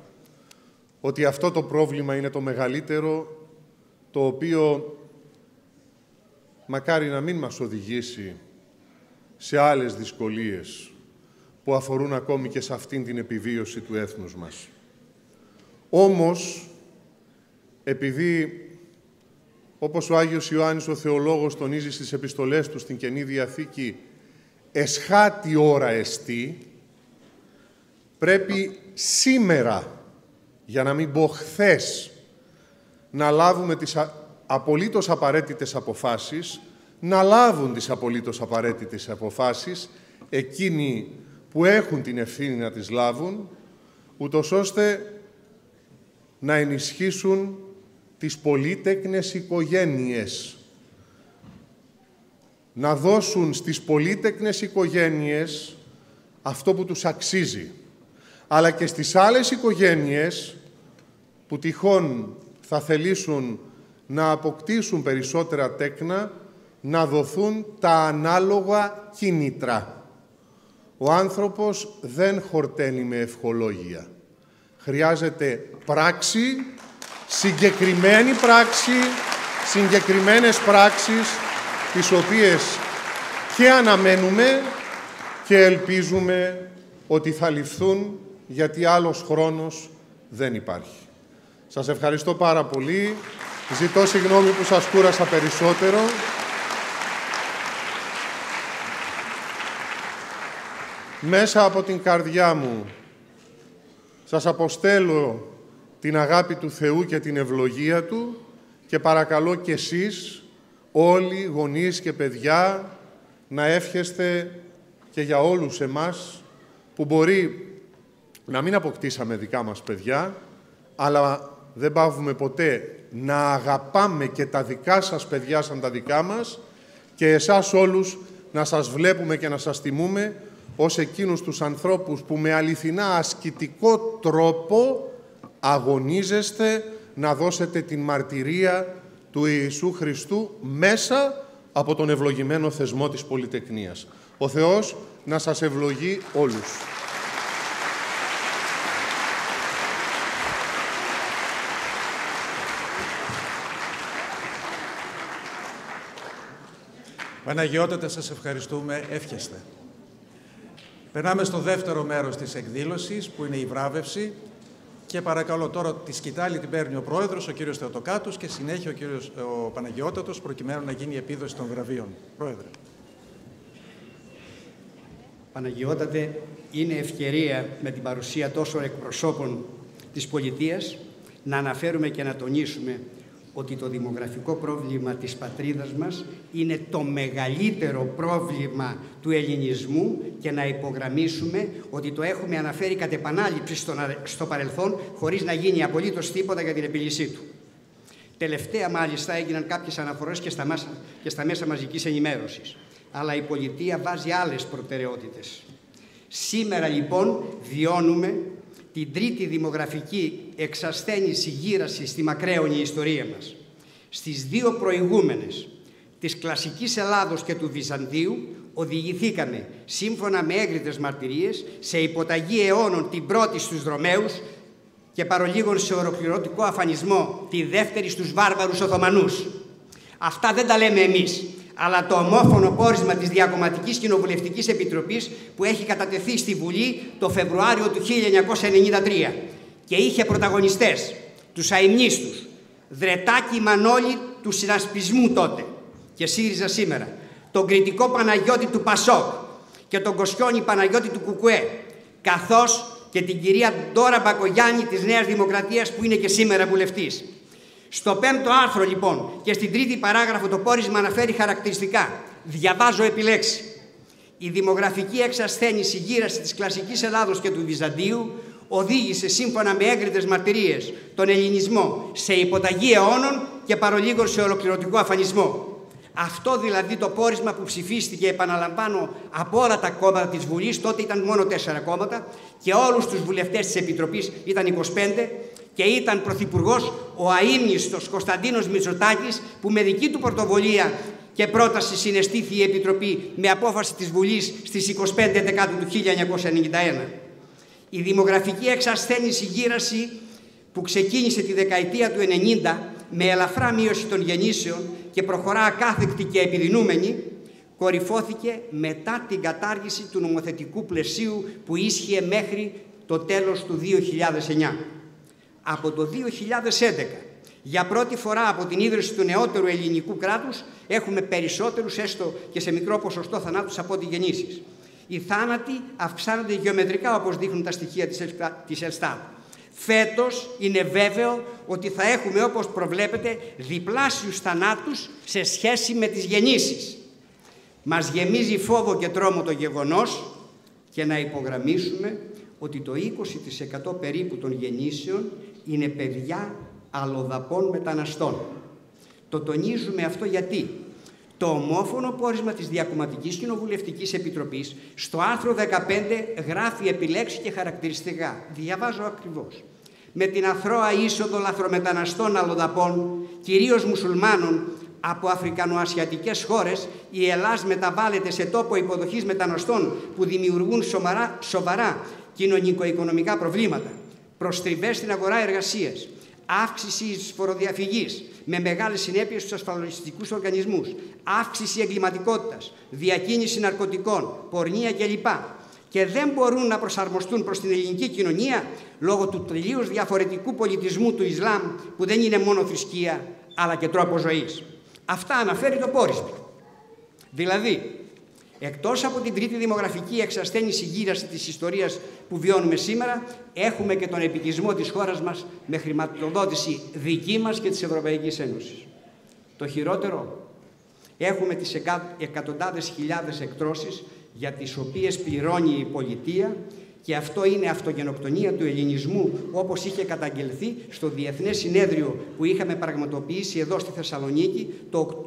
ότι αυτό το πρόβλημα είναι το μεγαλύτερο, το οποίο μακάρι να μην μας οδηγήσει σε άλλες δυσκολίες που αφορούν ακόμη και σε αυτήν την επιβίωση του έθνους μας. Όμως, επειδή, όπως ο Άγιος Ιωάννης ο Θεολόγος τονίζει στις επιστολές του στην Καινή Διαθήκη, εσχάτη ώρα εστί, πρέπει σήμερα, για να μην πω χθες, να λάβουμε τις απολύτως απαραίτητες αποφάσεις, να λάβουν τις απολύτως απαραίτητες αποφάσεις εκείνοι που έχουν την ευθύνη να τις λάβουν, ούτως ώστε να ενισχύσουν τις πολύτεκνες οικογένειες. Να δώσουν στις πολύτεκνες οικογένειες αυτό που τους αξίζει. Αλλά και στις άλλες οικογένειες που τυχόν θα θελήσουν να αποκτήσουν περισσότερα τέκνα, να δοθούν τα ανάλογα κίνητρα. Ο άνθρωπος δεν χορταίνει με ευχολόγια. Χρειάζεται πράξη, συγκεκριμένη πράξη, συγκεκριμένες πράξεις, τις οποίες και αναμένουμε και ελπίζουμε ότι θα ληφθούν, γιατί άλλος χρόνος δεν υπάρχει. Σας ευχαριστώ πάρα πολύ. Ζητώ συγγνώμη που σας κούρασα περισσότερο. Μέσα από την καρδιά μου σας αποστέλω την αγάπη του Θεού και την ευλογία Του και παρακαλώ και εσείς, όλοι, γονείς και παιδιά, να εύχεστε και για όλους εμάς που μπορεί να μην αποκτήσαμε δικά μας παιδιά, αλλά δεν παύουμε ποτέ να αγαπάμε και τα δικά σας παιδιά σαν τα δικά μας και εσάς όλους να σας βλέπουμε και να σας τιμούμε ως εκείνους τους ανθρώπους που με αληθινά ασκητικό τρόπο αγωνίζεστε να δώσετε την μαρτυρία του Ιησού Χριστού μέσα από τον ευλογημένο θεσμό της πολυτεκνίας. Ο Θεός να σας ευλογεί όλους. Παναγιώτατε, σας ευχαριστούμε, εύχεστε. Περνάμε στο δεύτερο μέρος της εκδήλωσης, που είναι η βράβευση. Και παρακαλώ τώρα τη σκητάλη την παίρνει ο Πρόεδρος, ο κύριος Θεοτοκάτους, και συνέχεια ο Παναγιώτατος, προκειμένου να γίνει η επίδοση των βραβείων. Πρόεδρε. Παναγιώτατε, είναι ευκαιρία με την παρουσία τόσων εκπροσώπων της πολιτείας να αναφέρουμε και να τονίσουμε ότι το δημογραφικό πρόβλημα της πατρίδας μας είναι το μεγαλύτερο πρόβλημα του ελληνισμού και να υπογραμμίσουμε ότι το έχουμε αναφέρει κατ' επανάληψη στο παρελθόν χωρίς να γίνει απολύτως τίποτα για την επίλυσή του. Τελευταία μάλιστα έγιναν κάποιες αναφορές και στα μέσα μαζικής ενημέρωσης. Αλλά η πολιτεία βάζει άλλες προτεραιότητες. Σήμερα λοιπόν βιώνουμε την τρίτη δημογραφική εξασθένηση γύραση στη μακραίωνη ιστορία μας. Στις δύο προηγούμενες, της κλασικής Ελλάδος και του Βυζαντίου, οδηγηθήκαμε, σύμφωνα με έγκριτες μαρτυρίες, σε υποταγή αιώνων την πρώτη στους Ρωμαίους και παρολίγων σε ολοκληρωτικό αφανισμό τη δεύτερη στους βάρβαρους Οθωμανούς. Αυτά δεν τα λέμε εμείς. αλλά το ομόφωνο πόρισμα της Διακομματικής Κοινοβουλευτικής Επιτροπής που έχει κατατεθεί στη Βουλή το Φεβρουάριο του 1993 και είχε πρωταγωνιστές τους αημνίστους Δρετάκη Μανώλη του συνασπισμού τότε και ΣΥΡΙΖΑ σήμερα, τον Κρητικό Παναγιώτη του ΠΑΣΟΚ και τον Κοσιόνη Παναγιώτη του ΚΚΕ, καθώς και την κυρία Ντόρα Μπακογιάννη της Νέας Δημοκρατίας που είναι και σήμερα βουλευτής. Στο 5ο άρθρο λοιπόν και στην 3η παράγραφο το πόρισμα αναφέρει χαρακτηριστικά. Διαβάζω επιλέξει. Η δημογραφική εξασθένηση γύραση της κλασικής Ελλάδος και του Βυζαντίου οδήγησε σύμφωνα με έγκριτες μαρτυρίες τον ελληνισμό σε υποταγή αιώνων και παρολίγο σε ολοκληρωτικό αφανισμό. Αυτό δηλαδή το πόρισμα που ψηφίστηκε, επαναλαμβάνω, από όλα τα κόμματα της Βουλής, τότε ήταν μόνο 4 κόμματα και όλους τους βουλευτές της Επιτροπής ήταν 25 και ήταν πρωθυπουργός ο αείμνηστος Κωνσταντίνος Μητσοτάκης που με δική του πρωτοβουλία και πρόταση συναισθήθη η Επιτροπή με απόφαση της Βουλής στις 25 Δεκάτου του 1991. Η δημογραφική εξασθένηση γύραση που ξεκίνησε τη δεκαετία του 90 με ελαφρά μείωση των γεννήσεων και προχωρά ακάθεκτη και επιδεινούμενη, κορυφώθηκε μετά την κατάργηση του νομοθετικού πλαισίου που ίσχυε μέχρι το τέλος του 2009. Από το 2011, για πρώτη φορά από την ίδρυση του νεότερου ελληνικού κράτους, έχουμε περισσότερους, έστω και σε μικρό ποσοστό, θανάτους από ό,τι γεννήσεις. Οι θάνατοι αυξάνονται γεωμετρικά, όπως δείχνουν τα στοιχεία της Ελστάτ. Φέτος είναι βέβαιο ότι θα έχουμε, όπως προβλέπετε, διπλάσιους θανάτους σε σχέση με τις γεννήσεις. Μας γεμίζει φόβο και τρόμο το γεγονός και να υπογραμμίσουμε ότι το 20% περίπου των γεννήσεων είναι παιδιά αλλοδαπών μεταναστών. Το τονίζουμε αυτό γιατί το ομόφωνο πόρισμα της Διακομματικής Κοινοβουλευτικής Επιτροπής στο άρθρο 15 γράφει επιλέξει και χαρακτηριστικά. Διαβάζω ακριβώς. Με την αθρώα είσοδο λαθρομεταναστών αλλοδαπών, κυρίως μουσουλμάνων, από αφρικανοασιατικές χώρες, η Ελλάς μεταβάλλεται σε τόπο υποδοχής μεταναστών που δημιουργούν σοβαρά κοινωνικο-οικονομικά προβλήματα, προστριβές στην αγορά εργασίας, αύξηση της φοροδιαφυγής με μεγάλες συνέπειες στους ασφαλιστικούς οργανισμούς, αύξηση εγκληματικότητας, διακίνηση ναρκωτικών, πορνεία κλπ. Και δεν μπορούν να προσαρμοστούν προς την ελληνική κοινωνία λόγω του τελείως διαφορετικού πολιτισμού του Ισλάμ που δεν είναι μόνο θρησκεία αλλά και τρόπο ζωής. Αυτά αναφέρει το πόρισμα. Δηλαδή, εκτός από την τρίτη δημογραφική εξασθένηση γύραση της ιστορίας που βιώνουμε σήμερα, έχουμε και τον επικισμό της χώρας μας με χρηματοδότηση δική μας και της Ευρωπαϊκής Ένωσης. Το χειρότερο, έχουμε τις εκατοντάδες χιλιάδες εκτρώσεις για τις οποίες πληρώνει η πολιτεία και αυτό είναι αυτογενοκτονία του ελληνισμού, όπως είχε καταγγελθεί στο Διεθνές Συνέδριο που είχαμε πραγματοποιήσει εδώ στη Θεσσαλονίκη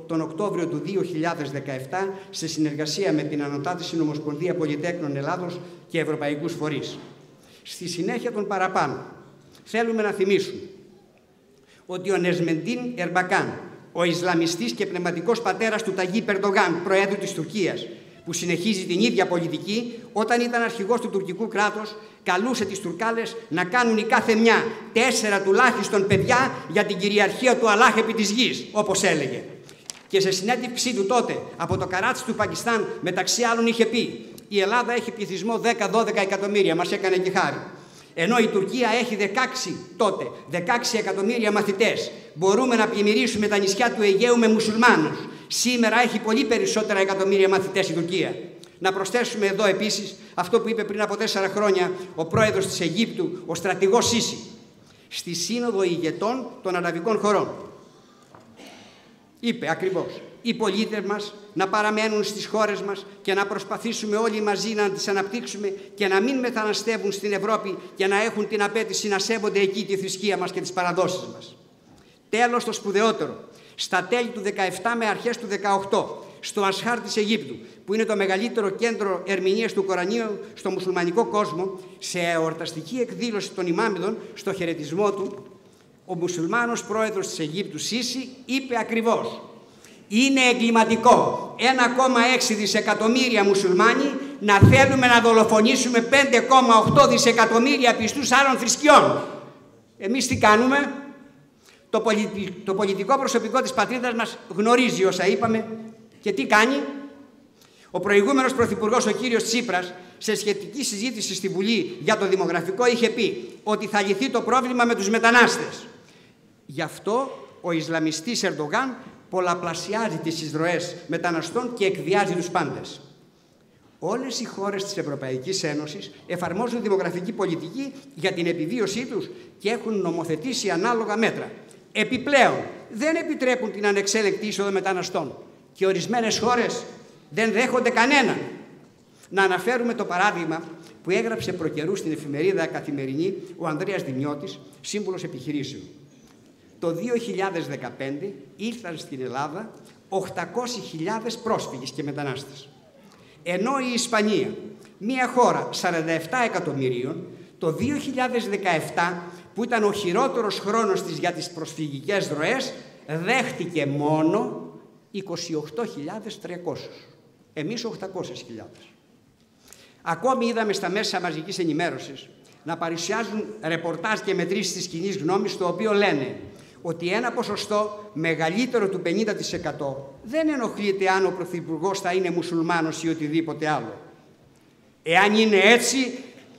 τον Οκτώβριο του 2017 σε συνεργασία με την Ανωτάτη Συνομοσπονδία Πολυτέχνων Ελλάδος και ευρωπαϊκούς φορείς. Στη συνέχεια των παραπάνω, θέλουμε να θυμίσουμε ότι ο Νεσμεντίν Ερμπακάν, ο Ισλαμιστής και πνευματικός πατέρας του Ταγί Περντογάν, Προέδρου της Τουρκίας, που συνεχίζει την ίδια πολιτική, όταν ήταν αρχηγός του τουρκικού κράτους, καλούσε τις Τουρκάλες να κάνουν η κάθε μια 4 τουλάχιστον παιδιά για την κυριαρχία του Αλλάχ επί της γης, όπως έλεγε. Και σε συνέντευξή του τότε από το Καράτσι του Πακιστάν, μεταξύ άλλων, είχε πει: η Ελλάδα έχει πληθυσμό 10-12 εκατομμύρια, μας έκανε και χάρη. Ενώ η Τουρκία έχει 16 εκατομμύρια μαθητές. Μπορούμε να πλημμυρίσουμε τα νησιά του Αιγαίου με μουσουλμάνους. Σήμερα έχει πολύ περισσότερα εκατομμύρια μαθητές η Τουρκία. Να προσθέσουμε εδώ επίσης αυτό που είπε πριν από 4 χρόνια ο πρόεδρος της Αιγύπτου, ο στρατηγός Σίση, στη Σύνοδο Ηγετών των Αραβικών χωρών. Είπε ακριβώς: οι πολίτες μας να παραμένουν στις χώρες μας και να προσπαθήσουμε όλοι μαζί να τις αναπτύξουμε και να μην μεταναστεύουν στην Ευρώπη και να έχουν την απέτηση να σέβονται εκεί τη θρησκεία μας και τις παραδόσεις μας. Τέλος, το σπουδαιότερο. Στα τέλη του 17 με αρχές του 18, στο Ασχάρ της Αιγύπτου, που είναι το μεγαλύτερο κέντρο ερμηνείας του Κορανίου στο μουσουλμανικό κόσμο, σε εορταστική εκδήλωση των ημάμιδων, στο χαιρετισμό του, ο μουσουλμάνος πρόεδρος της Αιγύπτου, Σίση, είπε ακριβώς: είναι εγκληματικό 1,6 δισεκατομμύρια μουσουλμάνοι να θέλουμε να δολοφονήσουμε 5,8 δισεκατομμύρια πιστούς άλλων θρησκειών. Εμείς τι κάνουμε? Το πολιτικό προσωπικό της πατρίδας μας γνωρίζει όσα είπαμε Και τι κάνει? Ο προηγούμενος πρωθυπουργός, ο κύριος Τσίπρας, σε σχετική συζήτηση στη Βουλή για το δημογραφικό, είχε πει ότι θα λυθεί το πρόβλημα με τους μετανάστες. Γι' αυτό ο Ισλαμιστής Ερντογάν πολλαπλασιάζει τις εισρωές μεταναστών και εκβιάζει τους πάντες. Όλες οι χώρες της Ευρωπαϊκής Ένωσης εφαρμόζουν δημογραφική πολιτική για την επιβίωσή τους και έχουν νομοθετήσει ανάλογα μέτρα. Επιπλέον, δεν επιτρέπουν την ανεξέλεκτη είσοδο μεταναστών και ορισμένες χώρες δεν δέχονται κανέναν. Να αναφέρουμε το παράδειγμα που έγραψε προκαιρού στην εφημερίδα Καθημερινή ο Ανδρέας Δημιώτης, σύμβουλος επιχειρήσεων. Το 2015 ήρθαν στην Ελλάδα 800.000 πρόσφυγες και μετανάστες. Ενώ η Ισπανία, μια χώρα 47 εκατομμυρίων, το 2017, που ήταν ο χειρότερος χρόνος της για τις προσφυγικές ροές, δέχτηκε μόνο 28.300. Εμείς 800.000. Ακόμη είδαμε στα μέσα μαζικής ενημέρωσης να παρουσιάζουν ρεπορτάζ και μετρήσεις της κοινής γνώμης, το οποίο λένε ότι ένα ποσοστό μεγαλύτερο του 50% δεν ενοχλείται αν ο πρωθυπουργός θα είναι μουσουλμάνος ή οτιδήποτε άλλο. Εάν είναι έτσι,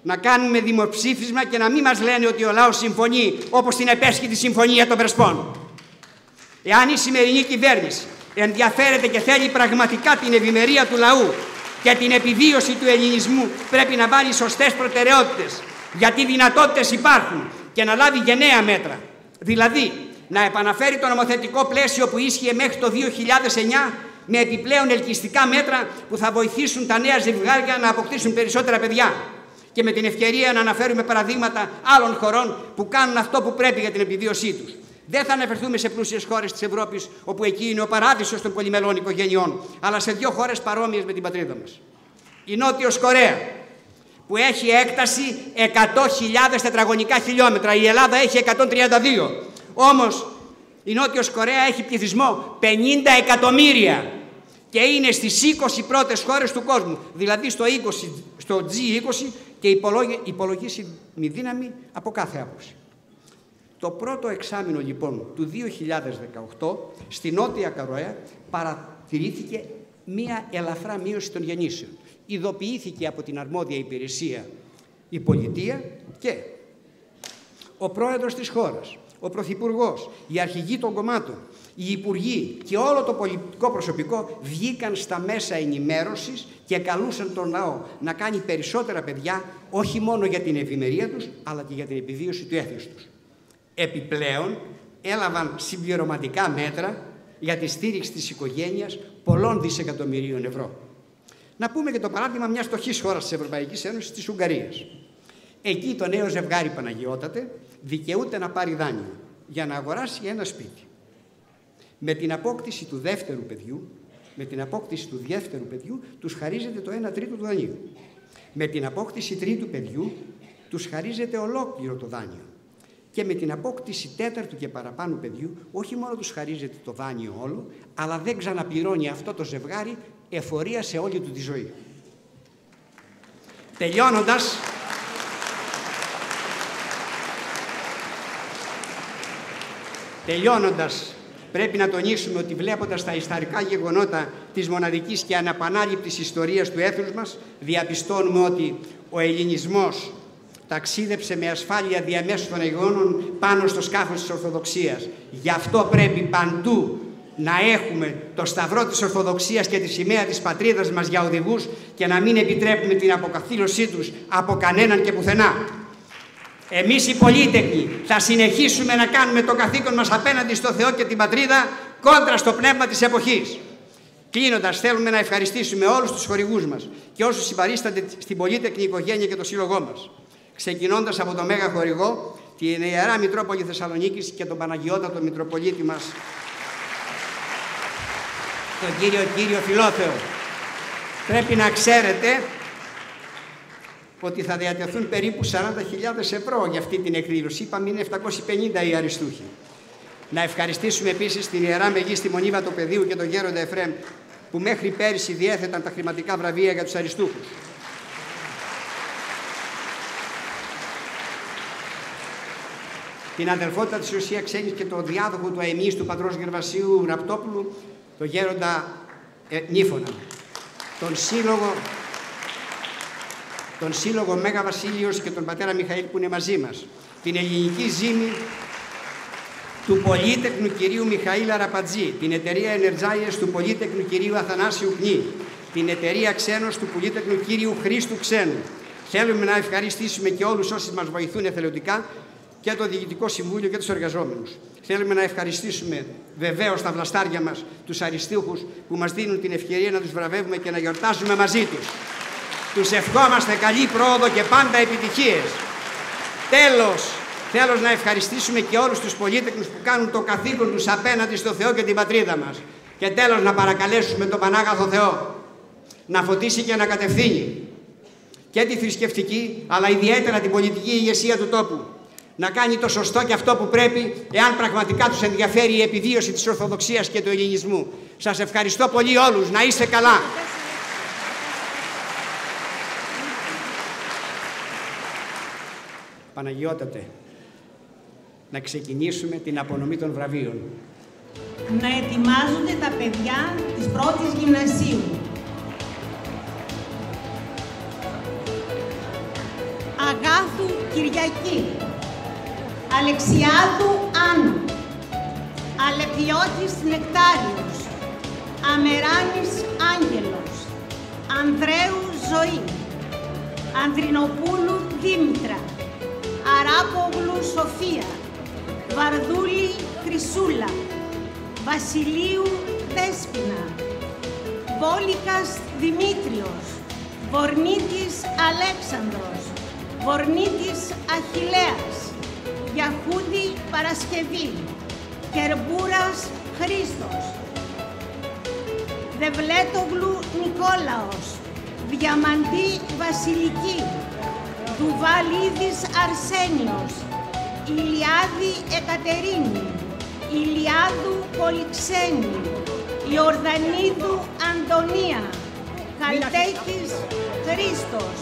να κάνουμε δημοψήφισμα και να μην μας λένε ότι ο λαός συμφωνεί όπως την επέσχυτη συμφωνία των Πρεσπών. Εάν η σημερινή κυβέρνηση ενδιαφέρεται και θέλει πραγματικά την ευημερία του λαού και την επιβίωση του ελληνισμού, πρέπει να βάλει σωστές προτεραιότητες, γιατί δυνατότητες υπάρχουν, και να λάβει γενναία μέτρα. Δηλαδή, να επαναφέρει το νομοθετικό πλαίσιο που ίσχυε μέχρι το 2009 με επιπλέον ελκυστικά μέτρα που θα βοηθήσουν τα νέα ζευγάρια να αποκτήσουν περισσότερα παιδιά. Και με την ευκαιρία να αναφέρουμε παραδείγματα άλλων χωρών που κάνουν αυτό που πρέπει για την επιβίωσή τους. Δεν θα αναφερθούμε σε πλούσιες χώρες της Ευρώπης, όπου εκεί είναι ο παράδεισος των πολυμελών οικογενειών, αλλά σε 2 χώρες παρόμοιες με την πατρίδα μας. Η Νότιος Κορέα, που έχει έκταση 100.000 τετραγωνικά χιλιόμετρα, η Ελλάδα έχει 132. Όμως η Νότιος Κορέα έχει πληθυσμό 50 εκατομμύρια και είναι στις 20 πρώτες χώρες του κόσμου, δηλαδή στο G20, και υπολογίσει μη δύναμη από κάθε άποψη. Το πρώτο εξάμηνο λοιπόν του 2018 στη Νότια Κορέα παρατηρήθηκε μία ελαφρά μείωση των γεννήσεων. Ειδοποιήθηκε από την αρμόδια υπηρεσία η πολιτεία και ο πρόεδρος της χώρας, ο πρωθυπουργός, οι αρχηγοί των κομμάτων, οι υπουργοί και όλο το πολιτικό προσωπικό βγήκαν στα μέσα ενημέρωσης και καλούσαν τον λαό να κάνει περισσότερα παιδιά, όχι μόνο για την ευημερία τους, αλλά και για την επιβίωση του έθνους τους. Επιπλέον, έλαβαν συμπληρωματικά μέτρα για τη στήριξη της οικογένειας πολλών δισεκατομμυρίων ευρώ. Να πούμε και το παράδειγμα μιας φτωχής χώρας της Ευρωπαϊκής Ένωσης, της Ουγγαρίας. Εκεί το νέο ζευγάρι, Παναγιώτατε, δικαιούται να πάρει δάνειο για να αγοράσει ένα σπίτι. Με την απόκτηση του δεύτερου παιδιού, τους χαρίζεται το 1 τρίτο του δανείου. Με την απόκτηση τρίτου παιδιού, τους χαρίζεται ολόκληρο το δάνειο. Και με την απόκτηση τέταρτου και παραπάνω παιδιού, όχι μόνο τους χαρίζεται το δάνειο όλο, αλλά δεν ξαναπληρώνει αυτό το ζευγάρι εφορία σε όλη του τη ζωή. Τελειώνοντας, πρέπει να τονίσουμε ότι βλέποντας τα ιστορικά γεγονότα της μοναδικής και αναπανάληπτης ιστορίας του έθνους μας, διαπιστώνουμε ότι ο ελληνισμός ταξίδεψε με ασφάλεια διαμέσου των αιώνων πάνω στο σκάφος της Ορθοδοξίας. Γι' αυτό πρέπει παντού να έχουμε το σταυρό της Ορθοδοξίας και τη σημαία της πατρίδας μας για οδηγούς και να μην επιτρέπουμε την αποκαθήλωσή τους από κανέναν και πουθενά. Εμείς οι πολίτεκνοι θα συνεχίσουμε να κάνουμε το καθήκον μας απέναντι στο Θεό και την πατρίδα, κόντρα στο πνεύμα της εποχής. Κλείνοντας, θέλουμε να ευχαριστήσουμε όλους τους χορηγούς μας και όσους συμπαρίστανται στην πολίτεκνη οικογένεια και το σύλλογό μας. Ξεκινώντας από το μέγα χορηγό, την Ιερά Μητρόπολη Θεσσαλονίκης και τον Παναγιώτατο Μητροπολίτη μας, τον Κύριο Φιλόθεο. Πρέπει να ξέρετε ότι θα διατεθούν περίπου 40.000 ευρώ για αυτή την εκδήλωση. Είπαμε είναι 750 οι αριστούχοι. Να ευχαριστήσουμε επίσης την Ιερά Μεγίστη Μονή Βατοπεδίου και τον Γέροντα Εφραίμ, που μέχρι πέρυσι διέθεταν τα χρηματικά βραβεία για τους αριστούχους. Την αδελφότητα της Ουσία Ξένης και το διάδοχο του αημής του πατρός Γερβασίου Ραπτόπουλου, τον Γέροντα Νύφωνα. Τον Σύλλογο Μέγα Βασίλειος και τον πατέρα Μιχαήλ που είναι μαζί μας. Την ελληνική ζήμη του πολύτεκνου κυρίου Μιχαήλ Αραπατζή, την εταιρεία Energize του πολύτεκνου κυρίου Αθανάσιου Κνή, την εταιρεία Ξένος του πολύτεκνου κύριου Χρήστου Ξένου. Θέλουμε να ευχαριστήσουμε και όλους όσοι μας βοηθούν εθελοντικά και το Διοικητικό Συμβούλιο και τους εργαζόμενους. Θέλουμε να ευχαριστήσουμε βεβαίως τα βλαστάρια μας, τους αριστούχους που μας δίνουν την ευκαιρία να τους βραβεύουμε και να γιορτάζουμε μαζί τους. Τους ευχόμαστε καλή πρόοδο και πάντα επιτυχίες. Τέλος, θέλω να ευχαριστήσουμε και όλους τους πολύτεκνους που κάνουν το καθήκον τους απέναντι στο Θεό και την πατρίδα μας. Και τέλος, να παρακαλέσουμε τον Πανάγαθο Θεό να φωτίσει και να κατευθύνει και τη θρησκευτική, αλλά ιδιαίτερα την πολιτική ηγεσία του τόπου. Να κάνει το σωστό και αυτό που πρέπει, εάν πραγματικά τους ενδιαφέρει η επιβίωση της Ορθοδοξίας και του ελληνισμού. Σας ευχαριστώ πολύ όλους. Να είστε καλά. Παναγιώτατε, να ξεκινήσουμε την απονομή των βραβείων. Να ετοιμάζονται τα παιδιά της πρώτης γυμνασίου. Αγάθου Κυριακή, Αλεξιάδου Άννου, Αλεπιώτης Νεκτάριος, Αμεράνης Άγγελος, Ανδρέου Ζωή, Ανδρινοπούλου Δήμητρα, Αράπογλου Σοφία, Βαρδούλη Χρυσούλα, Βασιλείου Δέσποινα, Βόλικας Δημήτριος, Βορνίτης Αλέξανδρος, Βορνίτης Αχιλλέας, Γιαχούντη Παρασκευή, Κερμπούρας Χρήστος, Δευλέτογλου Νικόλαος, Διαμαντή Βασιλική, Δουβαλίδης Αρσένιος, Ηλιάδη Εκατερίνη, Ηλιάδου Πολυξένη, Ιορδανίδου Αντωνία, Καλτέκης Χρήστος,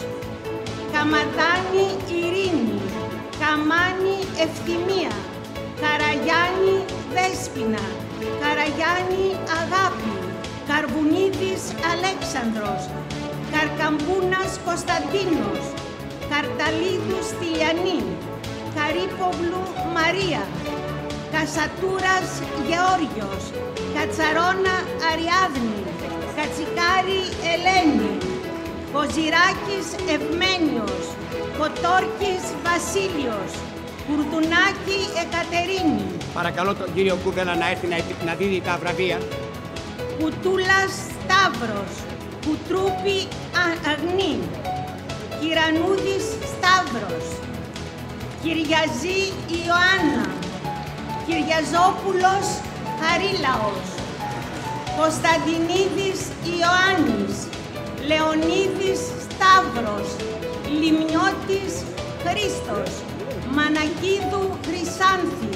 Καμαδάνη Ειρήνη, Καμάνη Ευθυμία, Καραγιάννη Δέσποινα, Καραγιάννη Αγάπη, Καρβουνίδης Αλέξανδρος, Καρκαμπούνας Κωνσταντίνος, Καρταλίδου Στυλιανή, Καρύπογλου Μαρία, Κασατούρας Γεώργιος, Κατσαρόνα Αριάδνη, Κατσικάρη Ελένη, Κοζιράκης Ευμένιος, Κοτόρκης Βασίλειος, Κουρδουνάκη Εκατερίνη. Παρακαλώ τον κύριο Κούβελα να έρθει να δίδει τα βραβεία. Κουτούλας Σταύρος, Κουτρούπη Αγνή, Κυρανούδης Σταύρος, Κυριαζή Ιωάννα, Κυριαζόπουλος Χαρίλαος, Κωνσταντινίδης Ιωάννης, Λεωνίδης Σταύρος, Λιμνιώτης Χρήστος, Μανακίδου Χρυσάνθη,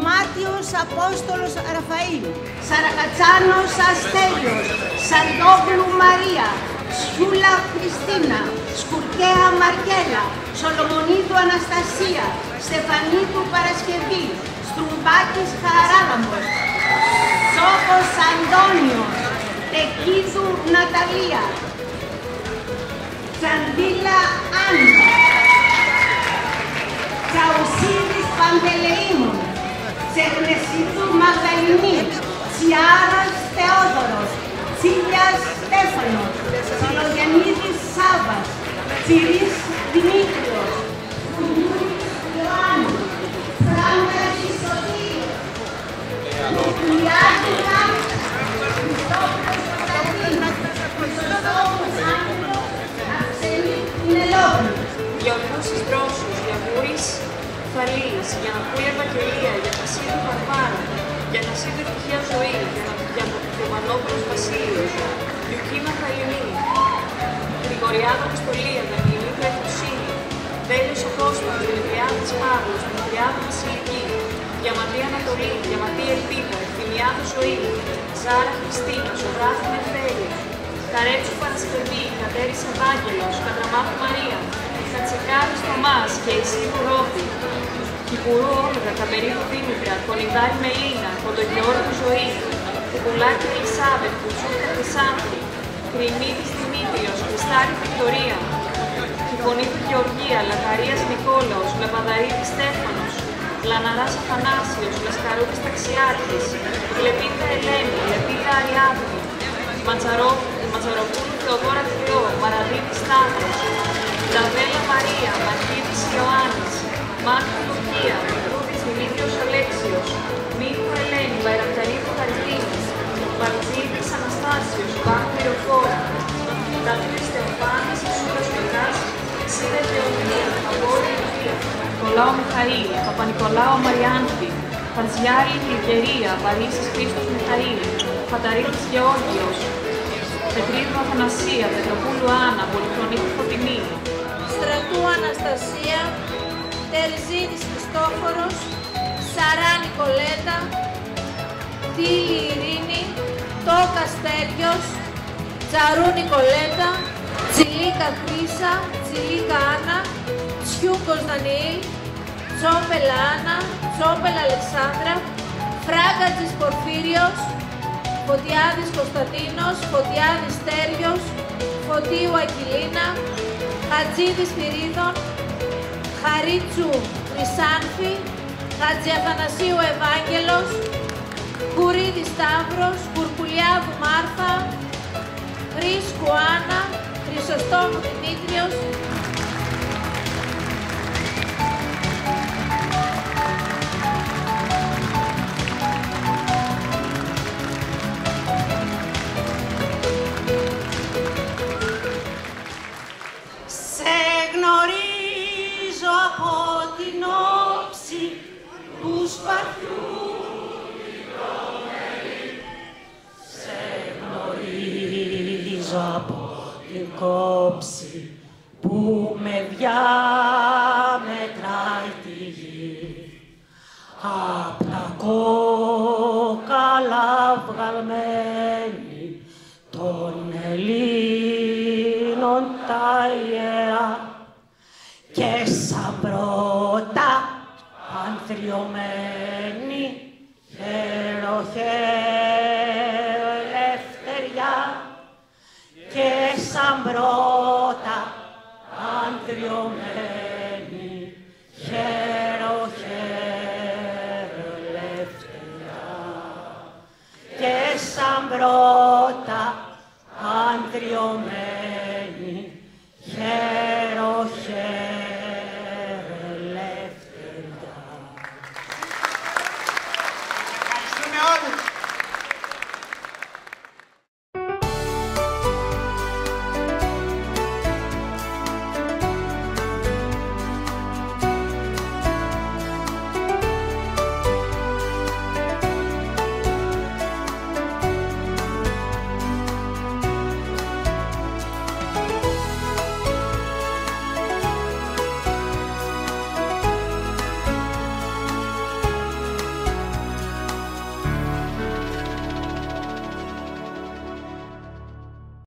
Μάτιος Απόστολος Ραφαήλ, Σαρακατσάνος Αστέλιος, Σαντόγλου Μαρία, Σιούλα Χριστίνα, Σκουρκαία Μαρκέλα, Σολομονίδου Αναστασία, Στεφανίδου Παρασκευή, Στρουμπάκης Χαράλαμπος, Σόκος Αντώνιος, Τεκίδου Ναταλία, Τσαντίλα Άννα, Τσαουσίδης Παντελεήμων, Τσεχνεσίδου Μαγδαληνή, Τσιάρας Θεόδωρος, Τσίλιας Στέφανος, Τσιλογιαννίδης Σάβας, Τσιρής Δημήτριος, Κουνιούρης Ιωάννη, Φράγκας Ισοτήρου, Ιάκηνα Χριστόπουλος Κωνσταντίνος, Χριστόφος Άγγελος, Αξενή Νελόγλου. Γεωργούσης Δρόσους, Γιαγούρης Φαλής, για να ακούει Ευαγγελία, για τα Σίδου Βαρβάρα, για τα Σίδου Ευτυχία Ζωή, για το Μανόπουλος Βασίλειος, Γιουκίνα Χαλινή, Γρηγοριάδα Αποστολία, Δανιηλίδου Εφροσύνη, Τέλειος ο Κώστας, Δημητριάδης Παύλος, Δημητριάδη Βασιλική, Διαμαντή Ανατολή, Διαμαντή Ελπίδα, Ευθυμιάδου Ζωή, Ζάρα Χριστίνα, Ζωγράφη Νεφέλης, Καρέτσου Παρασκευή, Κατέρης Ευάγγελος, Κατραμάχου Μαρία, Κατσεκάρης Θωμάς και Ισίδου Ρόβη, Κυπουρού Όλγα, Καμερίδου Δήμητρα, Κολυδάρη Μελίνα, Κοντογεώργου Ζωή, Κουκουλάκη Ελισάβετ, Κουτσούκα Χρυσάνθη, Κρυμίδης Δημήτριος, Χριστάρη Βικτωρία, Κυφωνίδου Γεωργία, Λακαρίας Νικόλαος, Λαπαδαρίδης Στέφανος, Λαναράς Αθανάσιος, Λασκαρούδης Ταξιάρχης, Λεπίδα Ελένη, Λεπίδα Αριάδνη, Ματσαροπούλου Θεοδόρα Θεό, Μαραδίτης Σταύρος, Νταβέλα Μαρία, Μαρκίδης Ιωάννης, Μάρκου Λουκία, Μητρούδης Δημήτριος Αλέξιος, Μίκου Ελένη, Βαϊρακταρίδου Χαριτίνης, Βαρτζίδης Αναστάσιος, Βάχου Μυροφόρα, Δαβίδης Θεοφάνης, Σούρας Πεκάς, Σίδα Γεωργία, Αγόρη Λουκία, Νικολάου Μιχαήλ, Παπα-Νικολάου Μαριάνθη, Χατζιάρη Γλυκερία, Παρίσης Χρήστος Μιχαήλ, Φαταρίδης Γεώργιος, Πετρίδου Αθανασία, Πετροπούλου Άννα, Πολυχρονίκου Φωτεινή, Στρατού Αναστασία, Τερζίδης Χριστόφορος, Σαρά Νικολέτα, Τίλη Ειρήνη, Τόκα Στέλιος, Τσαρού Νικολέτα, Τσιλίκα Χρύσα, Τσιλίκα Άννα, Τσιούκος Δανιήλ, Τσόπελα Άννα, Τσόπελα Αλεξάνδρα, Φράγκατζης Πορφύριος, Φωτιάδης Κωνσταντίνος, Φωτιάδης Στέριος, Φωτίου Αγγιλίνα, Χατζίδης Πυρίδων, Χαρίτσου Χρυσάνθη, Χατζιαθανασίου Ευάγγελος, Κουρίδης Σταύρος, Κουρκουλιάδου Μάρθα, Χρήσκου Άννα, Χρυσοστόμου Δημήτριος, Σε γνωρίζω από την όψη του σπαθιού την τρομερή. Σε γνωρίζω από την κόψη που με διαμετράει τη γη. Απ' τα κόκαλα βγαλμένη των Ελλήνων τα ιερά και σαν πρώτα ανθριωμένη χέρο-χέρο ελευθεριά και σαν πρώτα ανθριωμένη χέρο-χέρο ελευθεριά και σαν πρώτα ανθριωμένη